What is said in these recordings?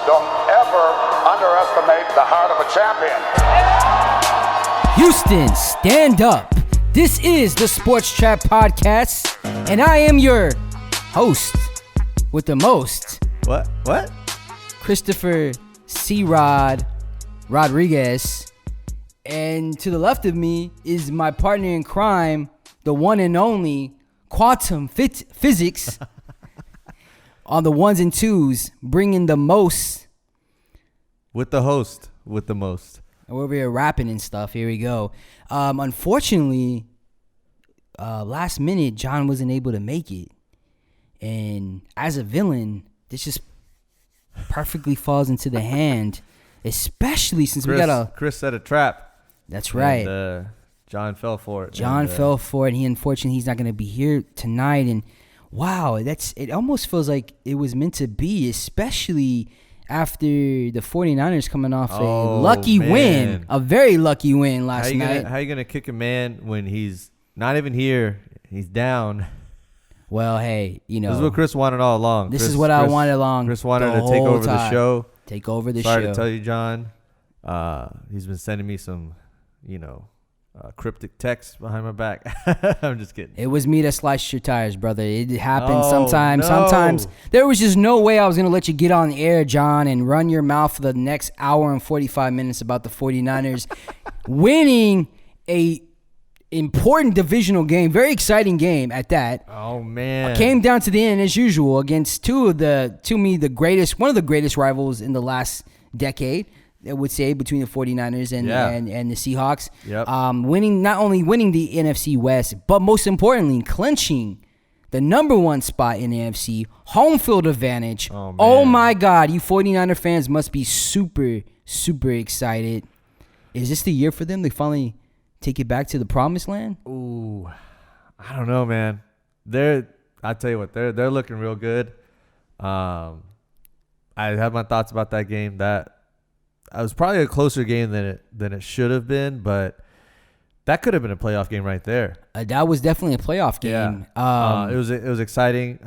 Don't ever underestimate the heart of a champion. Houston, stand up. This is the Sports Trapp Podcast, and I am your host with the most. What? Christopher C-Rod Rodriguez. And to the left of me is my partner in crime, the one and only Quantum Physics on the ones and twos, bringing the most. With the host, with the most. And we're over here rapping and stuff. Here we go. Unfortunately, last minute, John wasn't able to make it. And as a villain, this just perfectly falls into the hand, especially since Chris set a trap. That's right. And, John fell for it. Fell for it. He's not going to be here tonight. And wow, it almost feels like it was meant to be, especially after the 49ers coming off a very lucky win last night. How you going to kick a man when he's not even here? He's down. Well, hey, this is what Chris wanted all along. This is what I wanted along. Chris wanted to take over the show. Take over the show. Sorry to tell you, John. He's been sending me some, cryptic texts behind my back. I'm just kidding. It was me that sliced your tires, brother. It happens sometimes. No. Sometimes there was just no way I was going to let you get on the air, John, and run your mouth for the next hour and 45 minutes about the 49ers winning a important divisional game, very exciting game at that. Oh man. Came down to the end as usual against one of the greatest rivals in the last decade. I would say, between the 49ers and the Seahawks. Yep. Not only winning the NFC West, but most importantly, clinching the number one spot in the NFC, home field advantage. Oh my God, you 49er fans must be super, super excited. Is this the year for them to finally take it back to the promised land? Ooh, I don't know, man. I tell you what, they're looking real good. I have my thoughts about that game. That it was probably a closer game than it should have been, but that could have been a playoff game right there. That was definitely a playoff game. Yeah. It was exciting.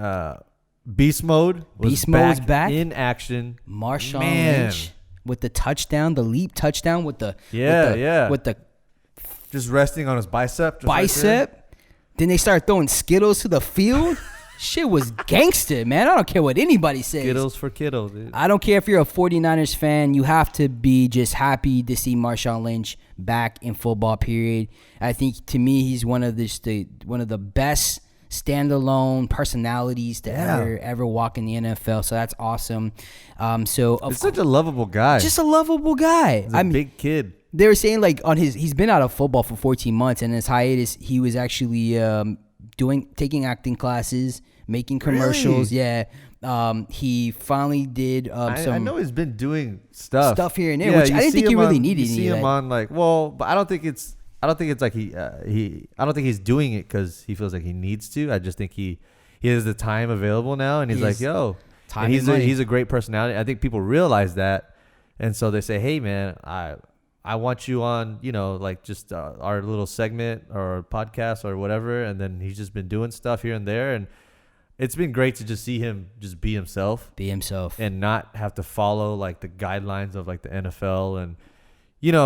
Beast mode was back in action. Marshawn Lynch with the touchdown, the leap touchdown with the just resting on his bicep. Then they started throwing Skittles to the field. Shit was gangster, man. I don't care what anybody says. Skittles for Kittles, dude. I don't care if you're a 49ers fan. You have to be just happy to see Marshawn Lynch back in football, period. I think, to me, he's one of the best standalone personalities to ever walk in the NFL. So that's awesome. He's such a lovable guy. Just a lovable guy. He's a big kid. They were saying, like, he's been out of football for 14 months, and his hiatus, he was actually taking acting classes, making commercials. Really? Yeah. He finally did I know he's been doing stuff here and there, which I didn't think he really needed. You see him on but I don't think it's like I don't think he's doing it because he feels like he needs to. I just think he has the time available now, and he's like, yo, and he's a great personality. I think people realize that, and so they say, hey man, I want you on, just our little segment or podcast or whatever. And then he's just been doing stuff here and there. And it's been great to just see him just be himself. And not have to follow, like, the guidelines of, like, the NFL. And,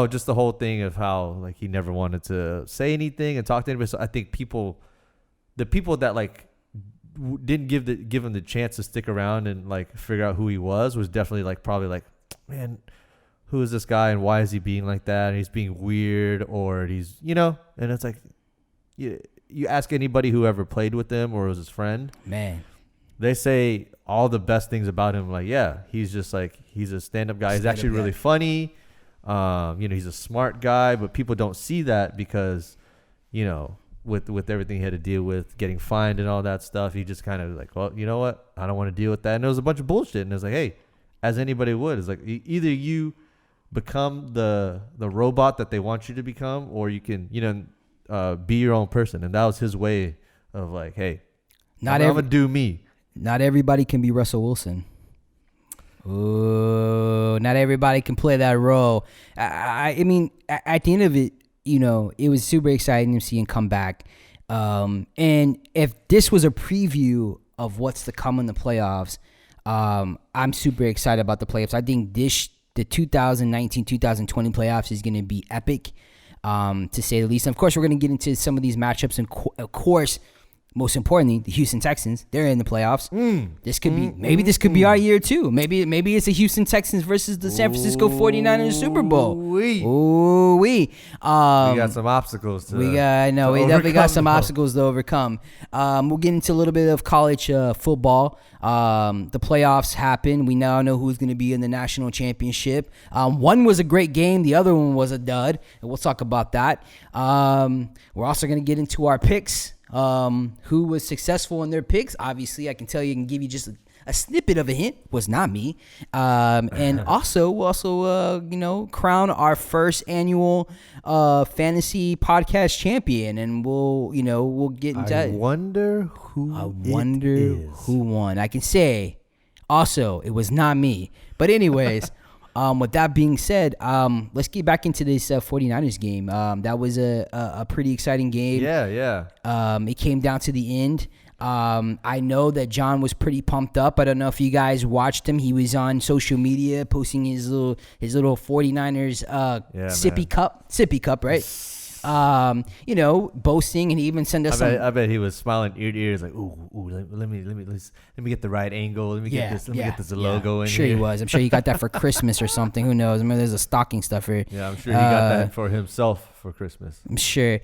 just the whole thing of how, like, he never wanted to say anything and talk to anybody. So I think the people that, like, didn't give him the chance to stick around and, like, figure out who he was definitely, like, probably like, man, who is this guy and why is he being like that? And he's being weird, or he's, and it's like, you ask anybody who ever played with him or was his friend, man, they say all the best things about him. Like, yeah, he's just like, he's a stand-up guy. He's actually really funny. He's a smart guy, but people don't see that because, with everything he had to deal with, getting fined and all that stuff, he just kind of like, well, you know what? I don't want to deal with that. And it was a bunch of bullshit. And it was like, hey, as anybody would, it's like either you become the robot that they want you to become, or you can be your own person. And that was his way of like, hey, I'm gonna do me. Not everybody can be Russell Wilson. Ooh, not everybody can play that role. I mean, at the end of it, it was super exciting to see him come back. And if this was a preview of what's to come in the playoffs, I'm super excited about the playoffs. I think the 2019-2020 playoffs is going to be epic, to say the least. And of course, we're going to get into some of these matchups, and of course, most importantly, the Houston Texans, they're in the playoffs. This could be our year too. Maybe it's the Houston Texans versus the San Francisco 49ers Super Bowl. We got some obstacles to we definitely got some obstacles to overcome. We'll get into a little bit of college football. The playoffs happen. We now know who's going to be in the national championship. One was a great game. The other one was a dud. And we'll talk about that. We're also going to get into our picks. Who was successful in their picks. Obviously, I can tell you and give you just a snippet of a hint. Was not me. And also, we'll crown our first annual fantasy podcast champion, and we'll get into that. I wonder who won. I can say also it was not me. But anyways, with that being said, let's get back into this 49ers game. That was a pretty exciting game. Yeah. It came down to the end. I know that John was pretty pumped up. I don't know if you guys watched him. He was on social media posting his little 49ers sippy cup, right? Boasting, and he even sent us I bet he was smiling ear to ear. He's like, ooh, let me get the right angle. Let me get this logo in sure here. He was. I'm sure he got that for Christmas or something. Who knows? I mean, there's a stocking stuffer. Yeah, I'm sure he got that for himself for Christmas. I'm sure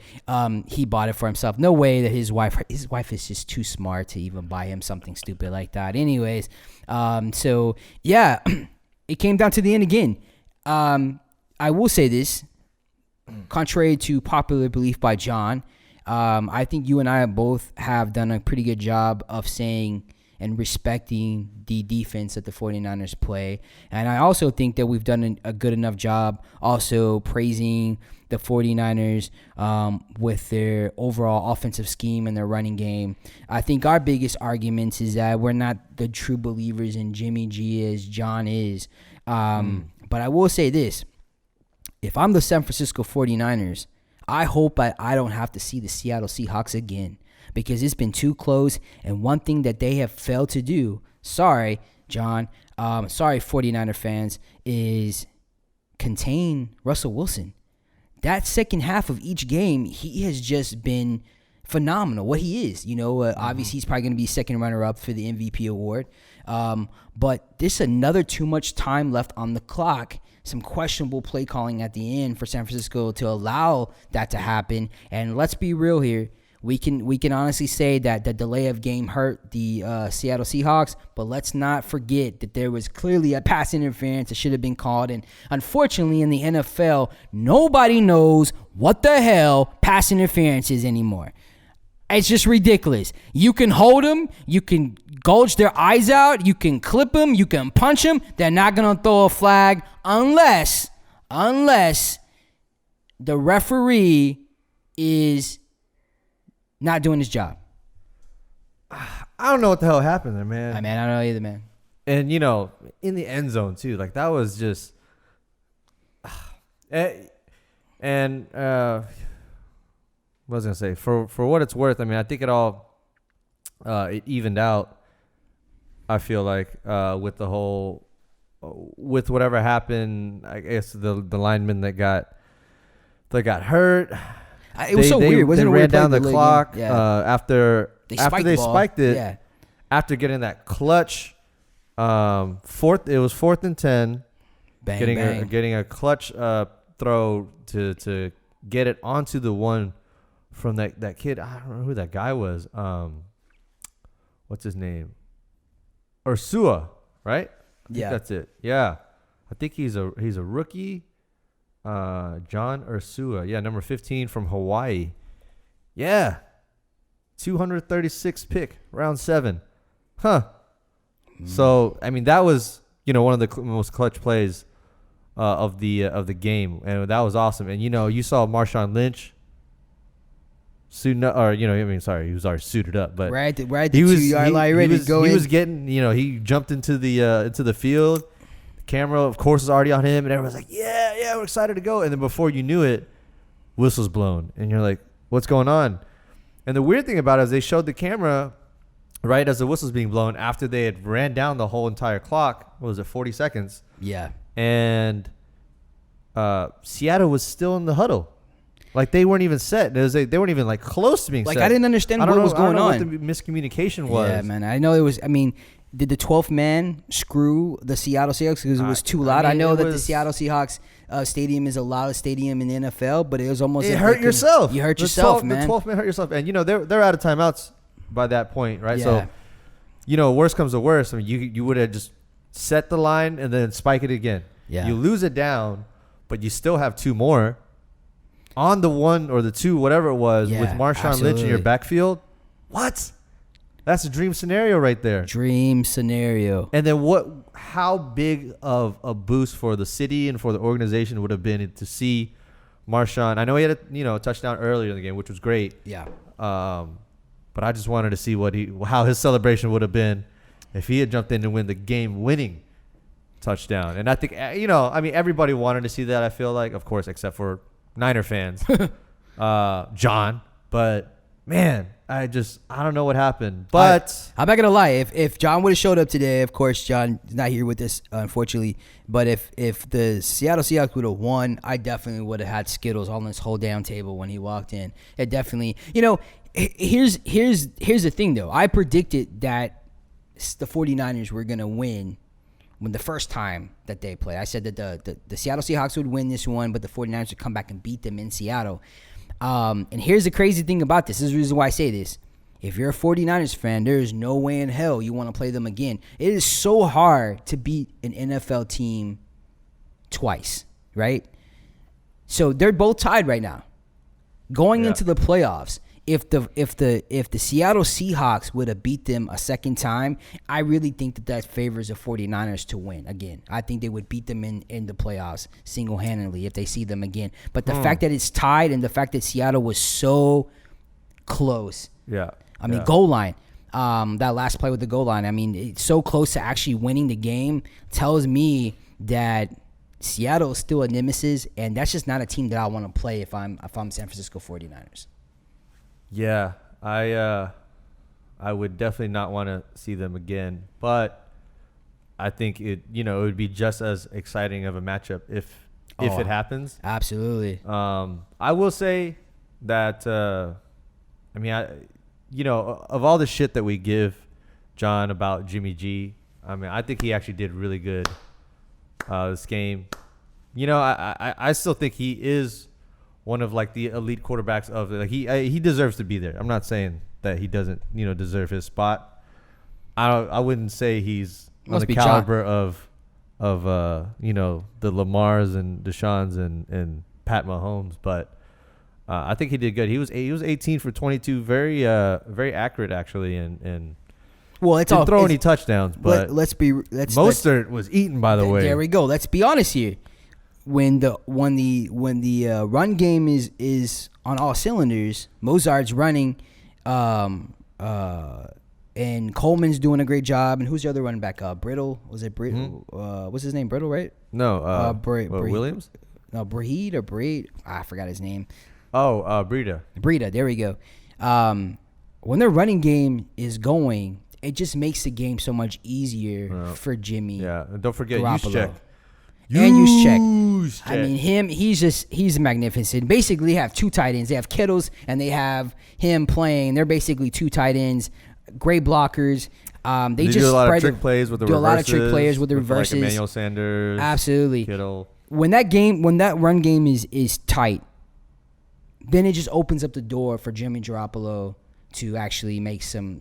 he bought it for himself. No way that his wife is just too smart to even buy him something stupid like that. Anyways, so yeah, it came down to the end again. I will say this. Contrary to popular belief by John, I think you and I both have done a pretty good job of saying and respecting the defense that the 49ers play. And I also think that we've done a good enough job also praising the 49ers with their overall offensive scheme and their running game. I think our biggest arguments is that we're not the true believers in Jimmy G as John is. But I will say this. If I'm the San Francisco 49ers, I hope I don't have to see the Seattle Seahawks again, because it's been too close. And one thing that they have failed to do, sorry, John, sorry, 49er fans, is contain Russell Wilson. That second half of each game, he has just been phenomenal. What he is, obviously he's probably going to be second runner-up for the MVP award. But there's another too much time left on the clock. Some questionable play calling at the end for San Francisco to allow that to happen. And let's be real here. We can honestly say that the delay of game hurt the Seattle Seahawks, but let's not forget that there was clearly a pass interference that should have been called. And unfortunately, in the NFL, nobody knows what the hell pass interference is anymore. It's just ridiculous. You can hold them. You can gouge their eyes out. You can clip them. You can punch them. They're not going to throw a flag unless the referee is not doing his job. I don't know what the hell happened there, man. I don't know either, man. And, in the end zone, too. Like, that was just... And... what was I going to say? For what it's worth, I mean, I think it evened out, I feel like, with the whole, with whatever happened, I guess the lineman that got hurt. It was so weird. Wasn't they it ran down the clock after they spiked it. Yeah. After getting that clutch, it was 4th and 10. Bang. Getting a clutch throw to get it onto the one from that kid. I don't know who that guy was. What's his name? Ursua, right? I think that's it. Yeah. I think he's a rookie. John Ursua. Yeah, number 15 from Hawaii. Yeah. 236 pick, round 7. Huh. So, I mean, that was, one of the most clutch plays of the game, and that was awesome. And you saw Marshawn Lynch suiting up, or he was already suited up, but right the 2-yard line ready to go in. He was getting, he jumped into the field. The camera, of course, is already on him, and everyone's like, yeah, we're excited to go. And then before you knew it, whistle's blown, and you're like, what's going on? And the weird thing about it is they showed the camera right as the whistle's being blown, after they had ran down the whole entire clock, what was it, 40 seconds? Yeah. And Seattle was still in the huddle. Like, they weren't even set. They weren't even, like, close to being set. Like, I didn't understand what was going on. I don't know what the miscommunication was. Yeah, man. I know it was, I mean, did the 12th man screw the Seattle Seahawks because it was too loud? I know that the Seattle Seahawks stadium is a loudest stadium in the NFL, but it was almost You hurt yourself. You hurt yourself, man. The 12th man hurt yourself. And, they're out of timeouts by that point, right? Yeah. So, worst comes to worst. I mean, you would have just set the line and then spike it again. Yeah. You lose it down, but you still have two more. On the 1 or the 2, whatever it was, with Marshawn Lynch in your backfield. What? That's a dream scenario right there. Dream scenario. And then how big of a boost for the city and for the organization would have been to see Marshawn. I know he had a touchdown earlier in the game, which was great. Yeah. But I just wanted to see how his celebration would have been if he had jumped in to win the game-winning touchdown. And I think, everybody wanted to see that, I feel like, of course, except for Niner fans, John. But, man, I don't know what happened. But I'm not going to lie. If John would have showed up today, of course, John is not here with us, unfortunately. But if the Seattle Seahawks would have won, I definitely would have had Skittles on this whole damn table when he walked in. It definitely, here's the thing, though. I predicted that the 49ers were going to win when the first time that they played. I said that the Seattle Seahawks would win this one, but the 49ers would come back and beat them in Seattle. And here's the crazy thing about this. This is the reason why I say this. If you're a 49ers fan, there is no way in hell you want to play them again. It is so hard to beat an NFL team twice, right? So they're both tied right now. Going into the playoffs, if the Seattle Seahawks would have beat them a second time, I really think that favors the 49ers to win again. I think they would beat them in the playoffs single-handedly if they see them again. But the fact that it's tied and the fact that Seattle was so close. Yeah. I mean, goal line. That last play with the goal line, I mean, it's so close to actually winning the game tells me that Seattle is still a nemesis, and that's just not a team that I want to play if I'm San Francisco 49ers. Yeah, I would definitely not want to see them again, but I think it would be just as exciting of a matchup if it happens. Absolutely. I will say that of all the shit that we give John about Jimmy G, I think he actually did really good this game. I still think he is one of like the elite quarterbacks of he deserves to be there. I'm not saying that he doesn't deserve his spot. I wouldn't say he's on the caliber of the Lamars and Deshaun's and Pat Mahomes, but I think he did good. He was 18 for 22, very accurate actually, and well, it's didn't all throw any touchdowns, but Mostert was eaten, by the way. There we go. Let's be honest here. When the run game is on all cylinders, Mozart's running, and Coleman's doing a great job. And who's the other running back? Brittle, was it Brittle? What's his name? Brittle, right? No, Williams. No, Breed or Breed. I forgot his name. Oh, Breida. Breida. There we go. When their running game is going, it just makes the game so much easier for Jimmy. Yeah, and don't forget Garoppolo. Juszczyk. I mean, he's magnificent. Basically, they have two tight ends. They have Kittles, and they have him playing. They're basically two tight ends, great blockers. They just do a lot spread of trick plays with the reverses. Do a lot of trick plays with the reverses. Like Emmanuel Sanders. Absolutely. Kittle. When that run game is tight, then it just opens up the door for Jimmy Garoppolo to actually make some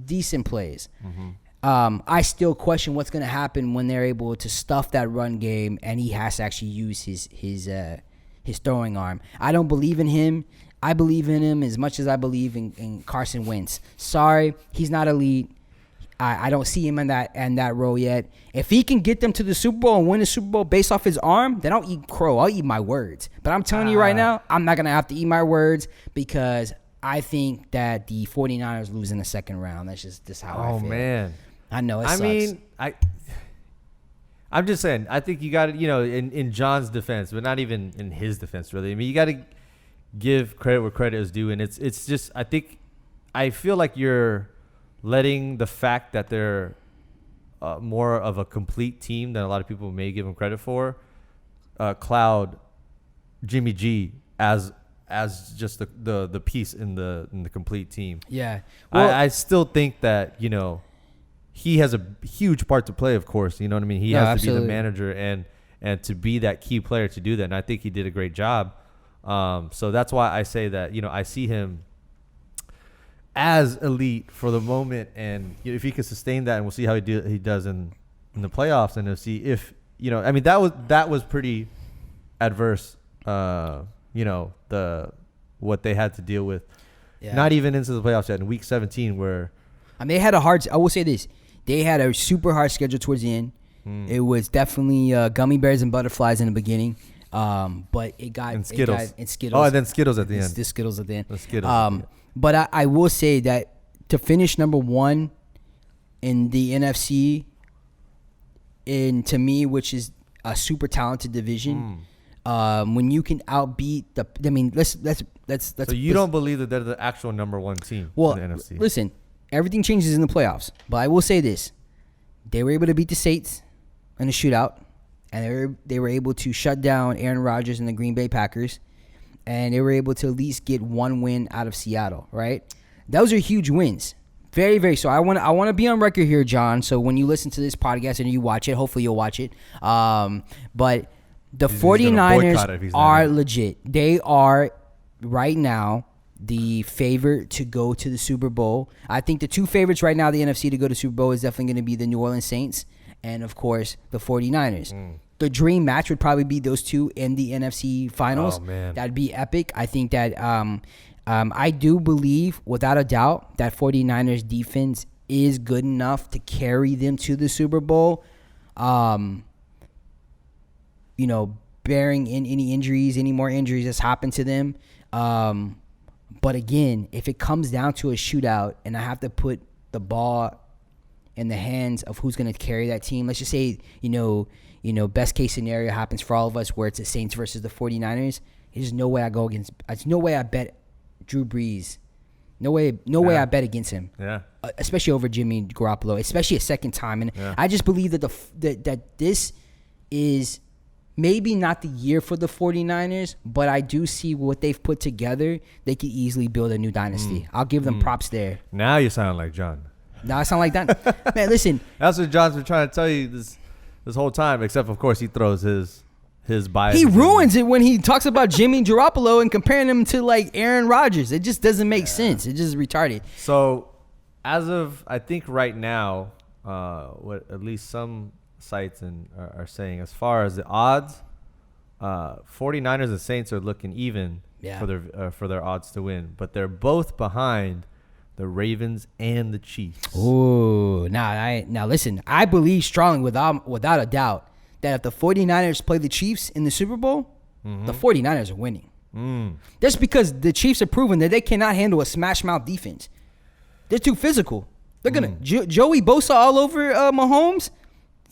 decent plays. Mm-hmm. I still question what's going to happen when they're able to stuff that run game and he has to actually use his throwing arm. I don't believe in him. I believe in him as much as I believe in Carson Wentz. Sorry, he's not elite. I don't see him in that role yet. If he can get them to the Super Bowl and win the Super Bowl based off his arm, then I'll eat crow. I'll eat my words. But I'm telling you right now, I'm not going to have to eat my words because I think that the 49ers lose in the second round. That's just how I feel. Oh, man. I know it sucks. I'm just saying. I think you got to, in John's defense, but not even in his defense, really. I mean, you got to give credit where credit is due, and it's just. I feel like you're letting the fact that they're more of a complete team than a lot of people may give them credit for cloud Jimmy G as just the piece in the complete team. Yeah. Well, I still think that, he has a huge part to play, of course. You know what I mean? He has to be the manager and to be that key player to do that. And I think he did a great job. So that's why I say that, I see him as elite for the moment. And if he could sustain that, and we'll see how he does in the playoffs, and to see if, that was pretty adverse, what they had to deal with. Yeah. Not even into the playoffs yet, in week 17, where they had I will say this, they had a super hard schedule towards the end. It was definitely gummy bears and butterflies in the beginning, but it got and Skittles. Skittles. Oh, and then Skittles at the end. The Skittles at the end. The Skittles. But I will say that to finish number 1 in the NFC, to me, which is a super talented division. When you can outbeat let's. So you don't believe that they're the actual number 1 team in the NFC? Listen, everything changes in the playoffs, but I will say this: they were able to beat the Saints in a shootout, and they were able to shut down Aaron Rodgers and the Green Bay Packers, and they were able to at least get 1 win out of Seattle. Right? Those are huge wins. Very, very. So I want to be on record here, John. So when you listen to this podcast and you watch it, hopefully you'll watch it. But the 49ers are legit. They are right now the favorite to go to the Super Bowl. I think the 2 favorites right now, the NFC to go to Super Bowl, is definitely going to be the New Orleans Saints and, of course, the 49ers. The dream match would probably be those 2 in the NFC Finals. Oh, man. That'd be epic. I think that I do believe, without a doubt, that 49ers defense is good enough to carry them to the Super Bowl. Bearing in any more injuries that's happened to them. But again, if it comes down to a shootout and I have to put the ball in the hands of who's going to carry that team, let's just say, best case scenario happens for all of us where it's the Saints versus the 49ers. There's no way there's no way I bet Drew Brees. No way I bet against him. Yeah. Especially over Jimmy Garoppolo, especially a second time. And I just believe that that this is maybe not the year for the 49ers, but I do see what they've put together. They could easily build a new dynasty. I'll give them props there. Now you sound like John. Now I sound like that. Man, listen. That's what John's been trying to tell you this whole time, except, of course, he throws his bias. He ruins it when he talks about Jimmy Garoppolo and comparing him to, like, Aaron Rodgers. It just doesn't make sense. It's just retarded. So, as of, I think right now, what at least some sites are saying, as far as the odds, 49ers and Saints are looking even for their odds to win, but they're both behind the Ravens and the Chiefs. Ooh, now listen, I believe strongly without a doubt that if the 49ers play the Chiefs in the Super Bowl, the 49ers are winning. That's because the Chiefs are proven that they cannot handle a smash mouth defense. They're too physical. They're gonna Joey Bosa all over Mahomes.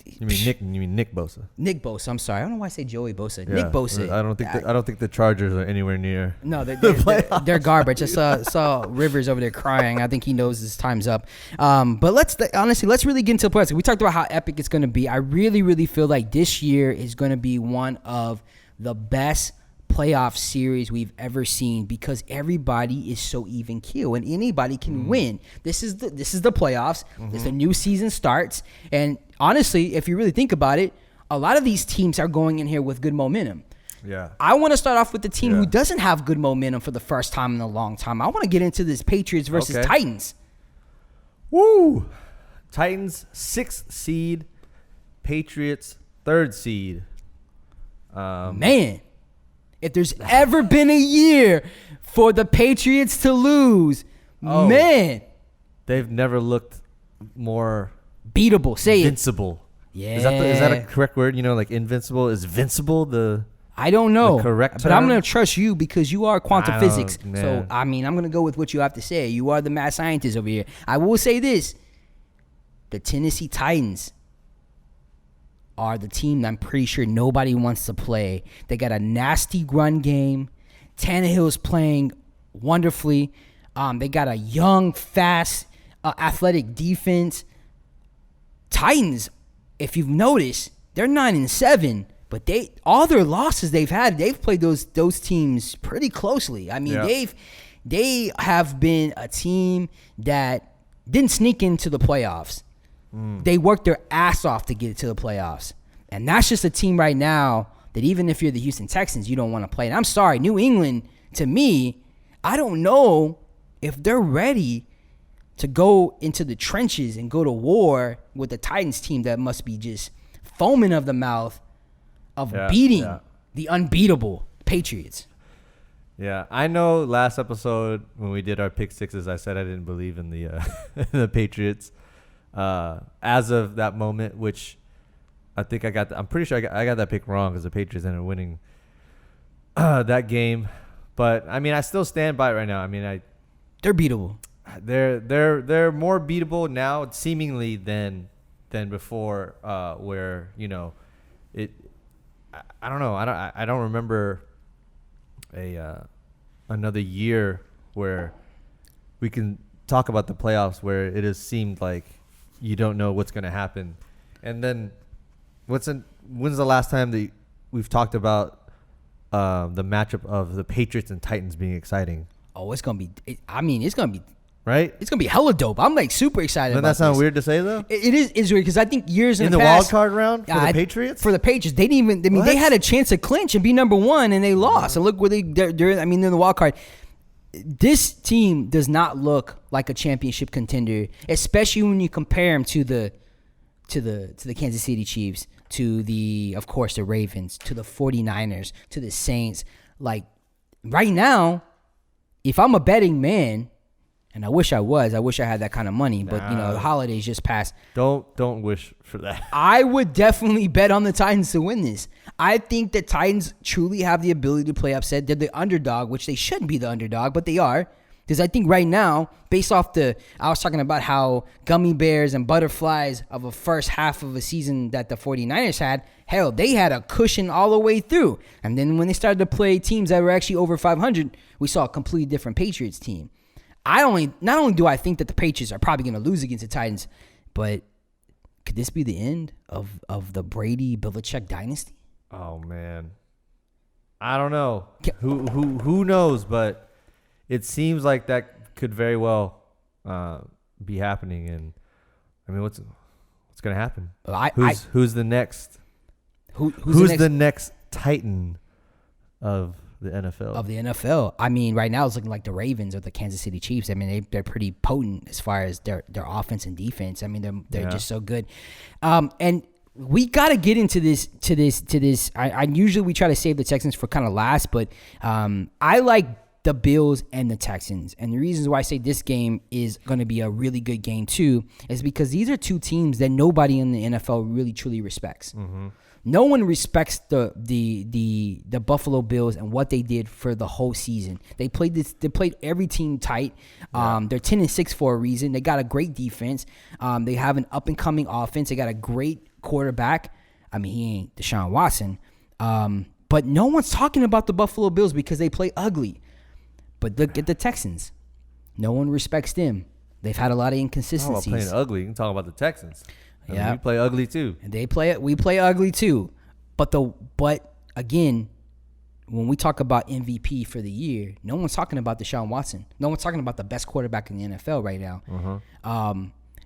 You mean Nick Bosa? Nick Bosa. I'm sorry. I don't know why I say Joey Bosa. Yeah, Nick Bosa. I don't think the Chargers are anywhere near. No, they're garbage. I saw Rivers over there crying. I think he knows his time's up. But let's really get into the playoffs. We talked about how epic it's going to be. I really, really feel like this year is going to be one of the best playoff series we've ever seen because everybody is so even keel and anybody can win. This is the playoffs. As the new season starts, and honestly, if you really think about it, a lot of these teams are going in here with good momentum. Yeah. I want to start off with the team who doesn't have good momentum for the first time in a long time. I want to get into this Patriots versus Titans. Woo! Titans 6th seed, Patriots 3rd seed. Man. If there's ever been a year for the Patriots to lose, man. They've never looked more beatable. Say invincible. Yeah. Is that a correct word? Like invincible? Is vincible I don't know. The correct term? But I'm going to trust you because you are quantum physics. Man. So, I'm going to go with what you have to say. You are the mad scientist over here. I will say this. The Tennessee Titans are the team that I'm pretty sure nobody wants to play. They got a nasty run game. Tannehill's playing wonderfully. They got a young, fast athletic defense. Titans, if you've noticed, they're 9-7, but all their losses they've played those teams pretty closely. I mean, they have been a team that didn't sneak into the playoffs. They worked their ass off to get to the playoffs. And that's just a team right now that even if you're the Houston Texans, you don't want to play. And I'm sorry, New England, to me, I don't know if they're ready to go into the trenches and go to war with the Titans team that must be just foaming of the mouth of beating the unbeatable Patriots. Yeah, I know last episode when we did our pick sixes, I said I didn't believe in the the Patriots as of that moment, which I think I'm pretty sure I got that pick wrong because the Patriots ended up winning that game. But I mean, I still stand by it right now. I mean, they're beatable. They're more beatable now, seemingly than before. Where I don't know. I don't remember another year where we can talk about the playoffs where it has seemed like you don't know what's going to happen. And then when's the last time that we've talked about the matchup of the Patriots and Titans being exciting? Oh, it's going to be it's going to be right? It's going to be hella dope. I'm like super excited about this. Doesn't that sound weird to say though? It is weird because I think years in the wild past, card round for the Patriots? For the Patriots, they didn't even. I mean, they had a chance to clinch and be number one, and they lost. And look where they're. I mean, they're in the wild card. This team does not look like a championship contender, especially when you compare them to the Kansas City Chiefs, of course, the Ravens, to the 49ers, to the Saints. Like right now, if I'm a betting man, and I wish I had that kind of money, but the holidays just passed. Don't wish for that. I would definitely bet on the Titans to win this. I think the Titans truly have the ability to play upset. They're the underdog, which they shouldn't be the underdog, but they are. Because I think right now, based off I was talking about how gummy bears and butterflies of a first half of a season that the 49ers had, hell, they had a cushion all the way through. And then when they started to play teams that were actually over 500, we saw a completely different Patriots team. Not only do I think that the Patriots are probably going to lose against the Titans, but could this be the end of the Brady-Belichick dynasty? Oh man, I don't know. Who knows? But it seems like that could very well be happening. And I mean, what's going to happen? Who's the next? Who's the next Titan of the NFL? I mean, right now it's looking like the Ravens or the Kansas City Chiefs. I mean, they're pretty potent as far as their offense and defense. I mean, they're just so good. And we got to get into this. I usually we try to save the Texans for kind of last, but I like the Bills and the Texans. And the reasons why I say this game is going to be a really good game too is because these are two teams that nobody in the NFL really truly respects. Mm-hmm. No one respects the Buffalo Bills and what they did for the whole season. They played every team tight. They're 10-6 for a reason. They got a great defense. They have an up and coming offense. They got a great quarterback. I mean, he ain't Deshaun Watson. But no one's talking about the Buffalo Bills because they play ugly. But look at the Texans. No one respects them. They've had a lot of inconsistencies. Playing ugly. You can talk about the Texans. Yeah, we play ugly too. And we play ugly too. But again, when we talk about MVP for the year, no one's talking about Deshaun Watson. No one's talking about the best quarterback in the NFL right now. Uh-huh.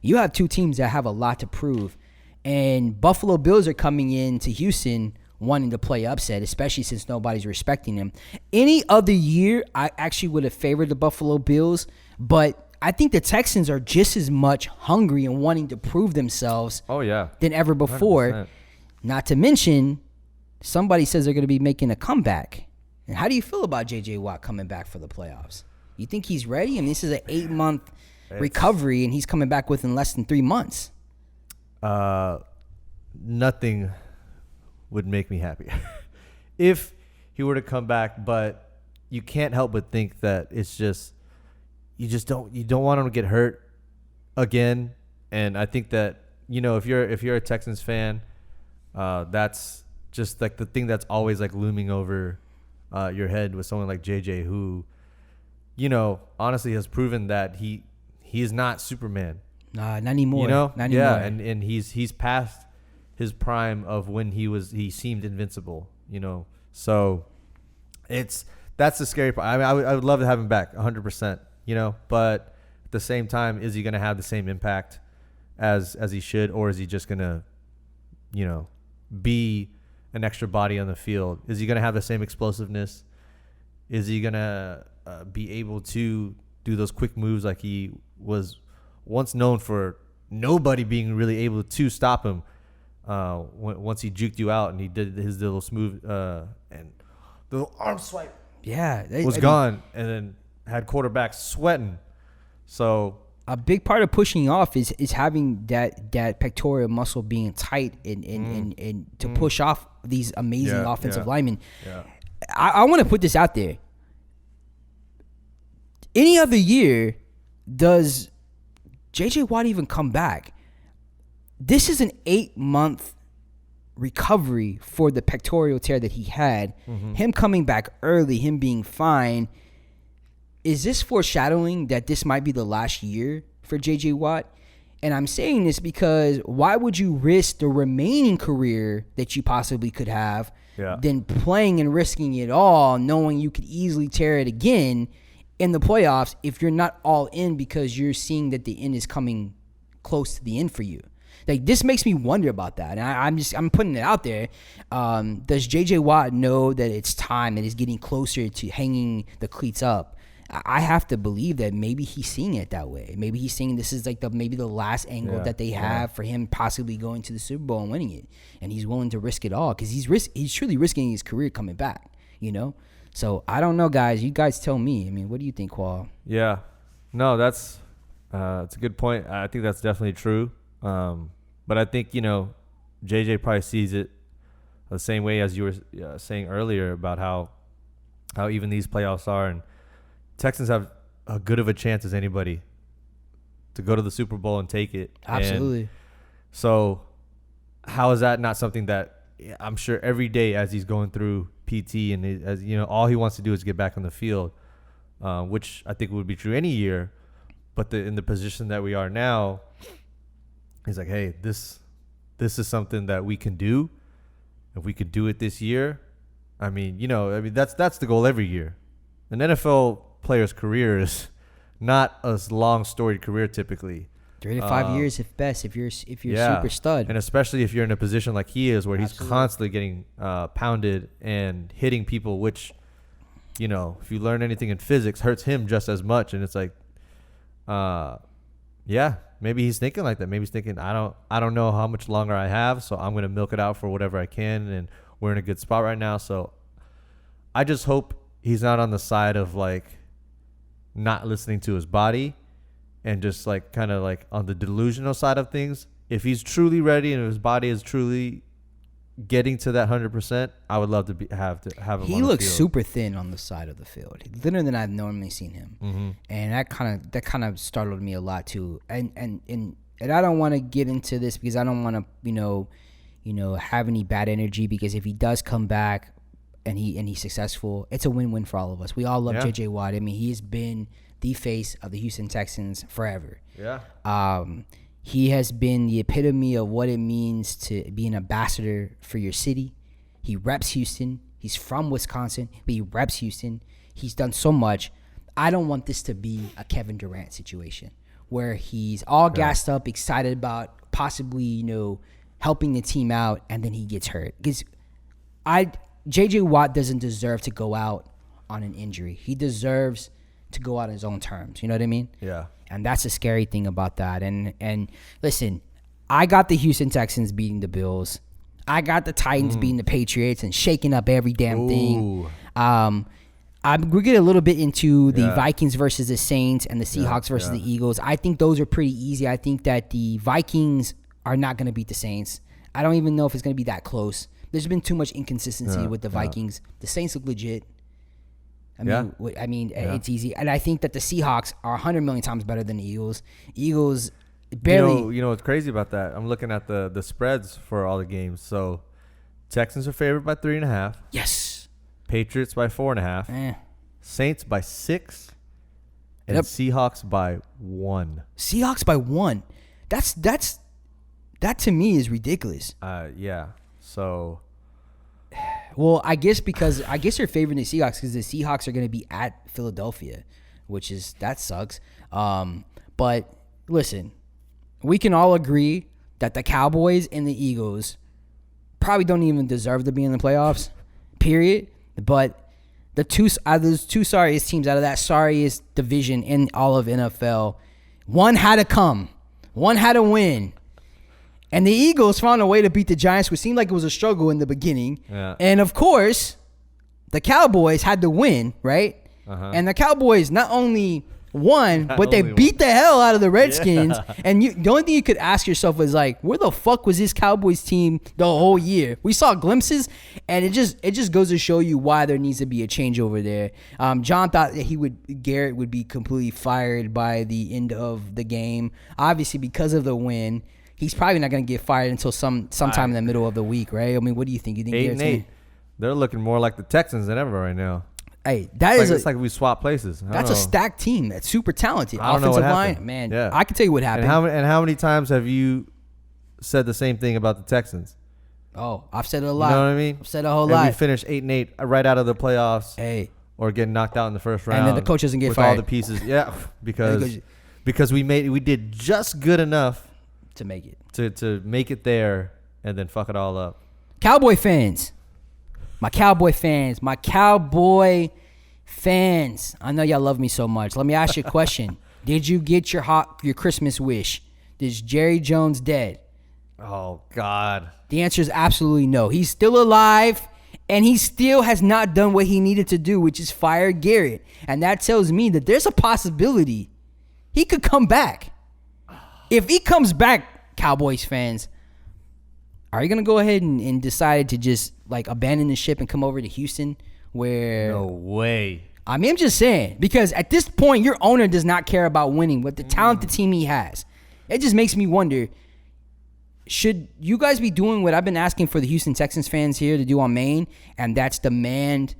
You have two teams that have a lot to prove, and Buffalo Bills are coming in to Houston wanting to play upset, especially since nobody's respecting them. Any other year, I actually would have favored the Buffalo Bills, but I think the Texans are just as much hungry and wanting to prove themselves than ever before. 100%. Not to mention, somebody says they're going to be making a comeback. And how do you feel about J.J. Watt coming back for the playoffs? You think he's ready? I mean, this is an 8-month recovery, and he's coming back within less than 3 months. Nothing would make me happier if he were to come back, but you can't help but think that it's just you don't want him to get hurt again. And I think that if you're a Texans fan, that's just like the thing that's always like looming over your head with someone like JJ, who honestly has proven that he he's not Superman. Nah, not anymore. You know? Not anymore. Yeah, and he's past his prime of when he seemed invincible, you know. So that's the scary part. I mean, I would love to have him back 100%, you know, but at the same time, is he going to have the same impact as he should, or is he just going to, you know, be an extra body on the field? Is he going to have the same explosiveness? Is he going to be able to do those quick moves like he was once known for, nobody being really able to stop him once he juked you out and he did his little smooth and the little arm swipe was gone, and then had quarterbacks sweating. So a big part of pushing off is having that pectoral muscle being tight and to push off these amazing offensive linemen. Yeah. I want to put this out there. Any other year, does J.J. Watt even come back? This is an 8-month recovery for the pectoral tear that he had. Him coming back early, him being fine. Is this foreshadowing that this might be the last year for J.J. Watt? And I'm saying this because why would you risk the remaining career that you possibly could have than playing and risking it all, knowing you could easily tear it again in the playoffs if you're not all in because you're seeing that the end is coming close to the end for you? Like, this makes me wonder about that. And I'm putting it out there. Does J.J. Watt know that it's time and is getting closer to hanging the cleats up? I have to believe that maybe he's seeing it that way. Maybe he's seeing this is like maybe the last angle that they have for him possibly going to the Super Bowl and winning it, and he's willing to risk it all because he's truly risking his career coming back. You know, so I don't know, guys. You guys tell me. I mean, what do you think, Khoa? Yeah, no, that's a good point. I think that's definitely true. But I think, you know, JJ probably sees it the same way as you were saying earlier about how even these playoffs are, and Texans have as good of a chance as anybody to go to the Super Bowl and take it. Absolutely. And so how is that not something that I'm sure every day as he's going through PT and as you know, all he wants to do is get back on the field, which I think would be true any year. But in the position that we are now, he's like, hey, this is something that we can do. If we could do it this year, that's the goal every year. An NFL player's career is not a long storied career typically. 3 to 5 years if best, if you're super stud. And especially if you're in a position like he is where Absolutely. He's constantly getting pounded and hitting people, which, you know, if you learn anything in physics, hurts him just as much. And it's like, maybe he's thinking like that. Maybe he's thinking, I don't know how much longer I have, so I'm going to milk it out for whatever I can. And we're in a good spot right now. So I just hope he's not on the side of like not listening to his body and just like kind of like on the delusional side of things. If he's truly ready and if his body is truly getting to that 100%, I would love to have him. He looks super thin on the side of the field, thinner than I've normally seen him, and that kind of startled me a lot too. And I don't want to get into this because I don't want to have any bad energy, because if he does come back and he's successful, it's a win-win for all of us. We all love J.J. Watt. I mean, he's been the face of the Houston Texans forever. Yeah. He has been the epitome of what it means to be an ambassador for your city. He reps Houston. He's from Wisconsin, but he reps Houston. He's done so much. I don't want this to be a Kevin Durant situation where he's all gassed up, excited about possibly, helping the team out, and then he gets hurt. Because J.J. Watt doesn't deserve to go out on an injury. He deserves to go out on his own terms. You know what I mean? Yeah. And that's the scary thing about that. And listen, I got the Houston Texans beating the Bills. I got the Titans beating the Patriots and shaking up every damn thing. We're getting a little bit into the Vikings versus the Saints and the Seahawks versus the Eagles. I think those are pretty easy. I think that the Vikings are not going to beat the Saints. I don't even know if it's going to be that close. There's been too much inconsistency with the Vikings. The Saints look legit. It's easy. And I think that the Seahawks are 100 million times better than the Eagles. Eagles barely. You know what's crazy about that? I'm looking at the spreads for all the games. So Texans are favored by 3.5. Yes. Patriots by 4.5. Saints by 6. And Seahawks by 1. Seahawks by 1. That to me is ridiculous. Yeah. So. Well, I guess you're favoring the Seahawks because the Seahawks are going to be at Philadelphia, that sucks. But listen, we can all agree that the Cowboys and the Eagles probably don't even deserve to be in the playoffs, period. But those two sorriest teams out of that sorriest division in all of NFL, one had to come. One had to win. And the Eagles found a way to beat the Giants, which seemed like it was a struggle in the beginning. Yeah. And, of course, the Cowboys had to win, right? Uh-huh. And the Cowboys not only won, but they beat the hell out of the Redskins. Yeah. And the only thing you could ask yourself is, like, where the fuck was this Cowboys team the whole year? We saw glimpses, and it just goes to show you why there needs to be a change over there. John thought that Garrett would be completely fired by the end of the game, obviously because of the win. He's probably not going to get fired until sometime in the middle of the week, right? I mean, what do you think? You think 8-8? They're looking more like the Texans than ever right now. Hey, it's like we swap places. That's a stacked team. That's super talented. I don't know what line, happened. man. Yeah. I can tell you what happened. And how many times have you said the same thing about the Texans? Oh, I've said it a lot. You know what I mean? I've said it a whole lot. We finished 8-8 right out of the playoffs. Hey, or getting knocked out in the first round. And then the coach doesn't get with fired. All the pieces. Yeah, because we did just good enough to make it. To make it there and then fuck it all up. Cowboy fans. My Cowboy fans. I know y'all love me so much. Let me ask you a question. Did you get your Christmas wish? Is Jerry Jones dead? Oh, God. The answer is absolutely no. He's still alive, and he still has not done what he needed to do, which is fire Garrett. And that tells me that there's a possibility he could come back. If he comes back, Cowboys fans, are you going to go ahead and decide to just like abandon the ship and come over to Houston where... No way. I mean, I'm just saying, because at this point, your owner does not care about winning with the talented team he has. It just makes me wonder, should you guys be doing what I've been asking for the Houston Texans fans here to do on Maine, and that's demand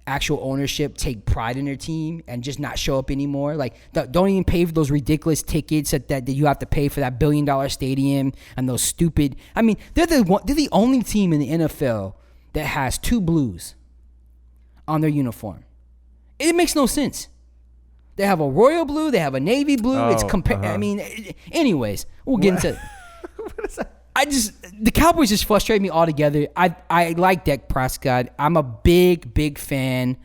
actual ownership take pride in their team and just not show up anymore. Like, don't even pay for those ridiculous tickets that you have to pay for that $1 billion stadium and those stupid. I mean, they're the only team in the NFL that has 2 blues on their uniform. It makes no sense. They have a royal blue. They have a navy blue. I mean, anyways, we'll get into. What is that? The Cowboys just frustrate me altogether. I like Dak Prescott. I'm a big fan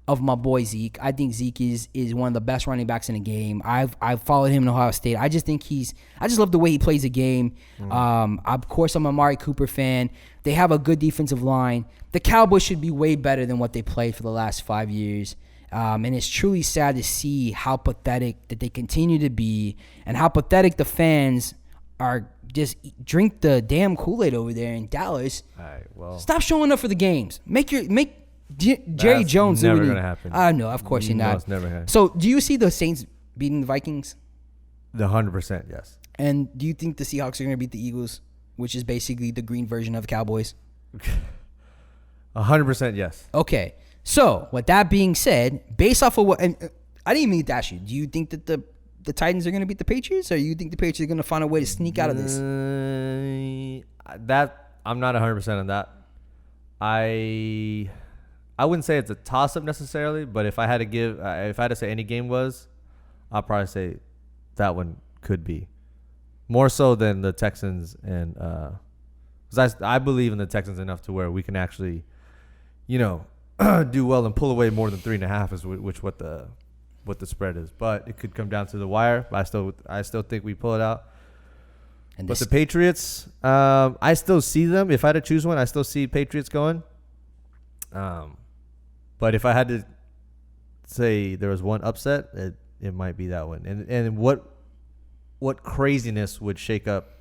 of my boy Zeke. I think Zeke is one of the best running backs in the game. I've followed him in Ohio State. I just love the way he plays the game. Of course, I'm a Amari Cooper fan. They have a good defensive line. The Cowboys should be way better than what they played for the last 5 years. And it's truly sad to see how pathetic that they continue to be and how pathetic the fans are. Just drink the damn Kool-Aid over there in Dallas. All right, well, stop showing up for the games. Make Jerry Jones. Never gonna happen. I know, of course you're not. It's never happen. So, do you see the Saints beating the Vikings? 100%, yes. And do you think the Seahawks are going to beat the Eagles, which is basically the green version of the Cowboys? 100%, yes. Okay. So, with that being said, based off of what, and I didn't even need to ask you. Do you think that the Titans are going to beat the Patriots, or you think the Patriots are going to find a way to sneak out of this? That I'm not 100% on that. I wouldn't say it's a toss-up necessarily, but if I had to say any game was, I'll probably say that one could be more so than the Texans, and because I believe in the Texans enough to where we can actually, do well and pull away more than 3.5 is what the spread is. But it could come down to the wire. But I still think we pull it out. But the Patriots, I still see them. If I had to choose one, I still see Patriots going. But if I had to say there was one upset, it might be that one. And what craziness would shake up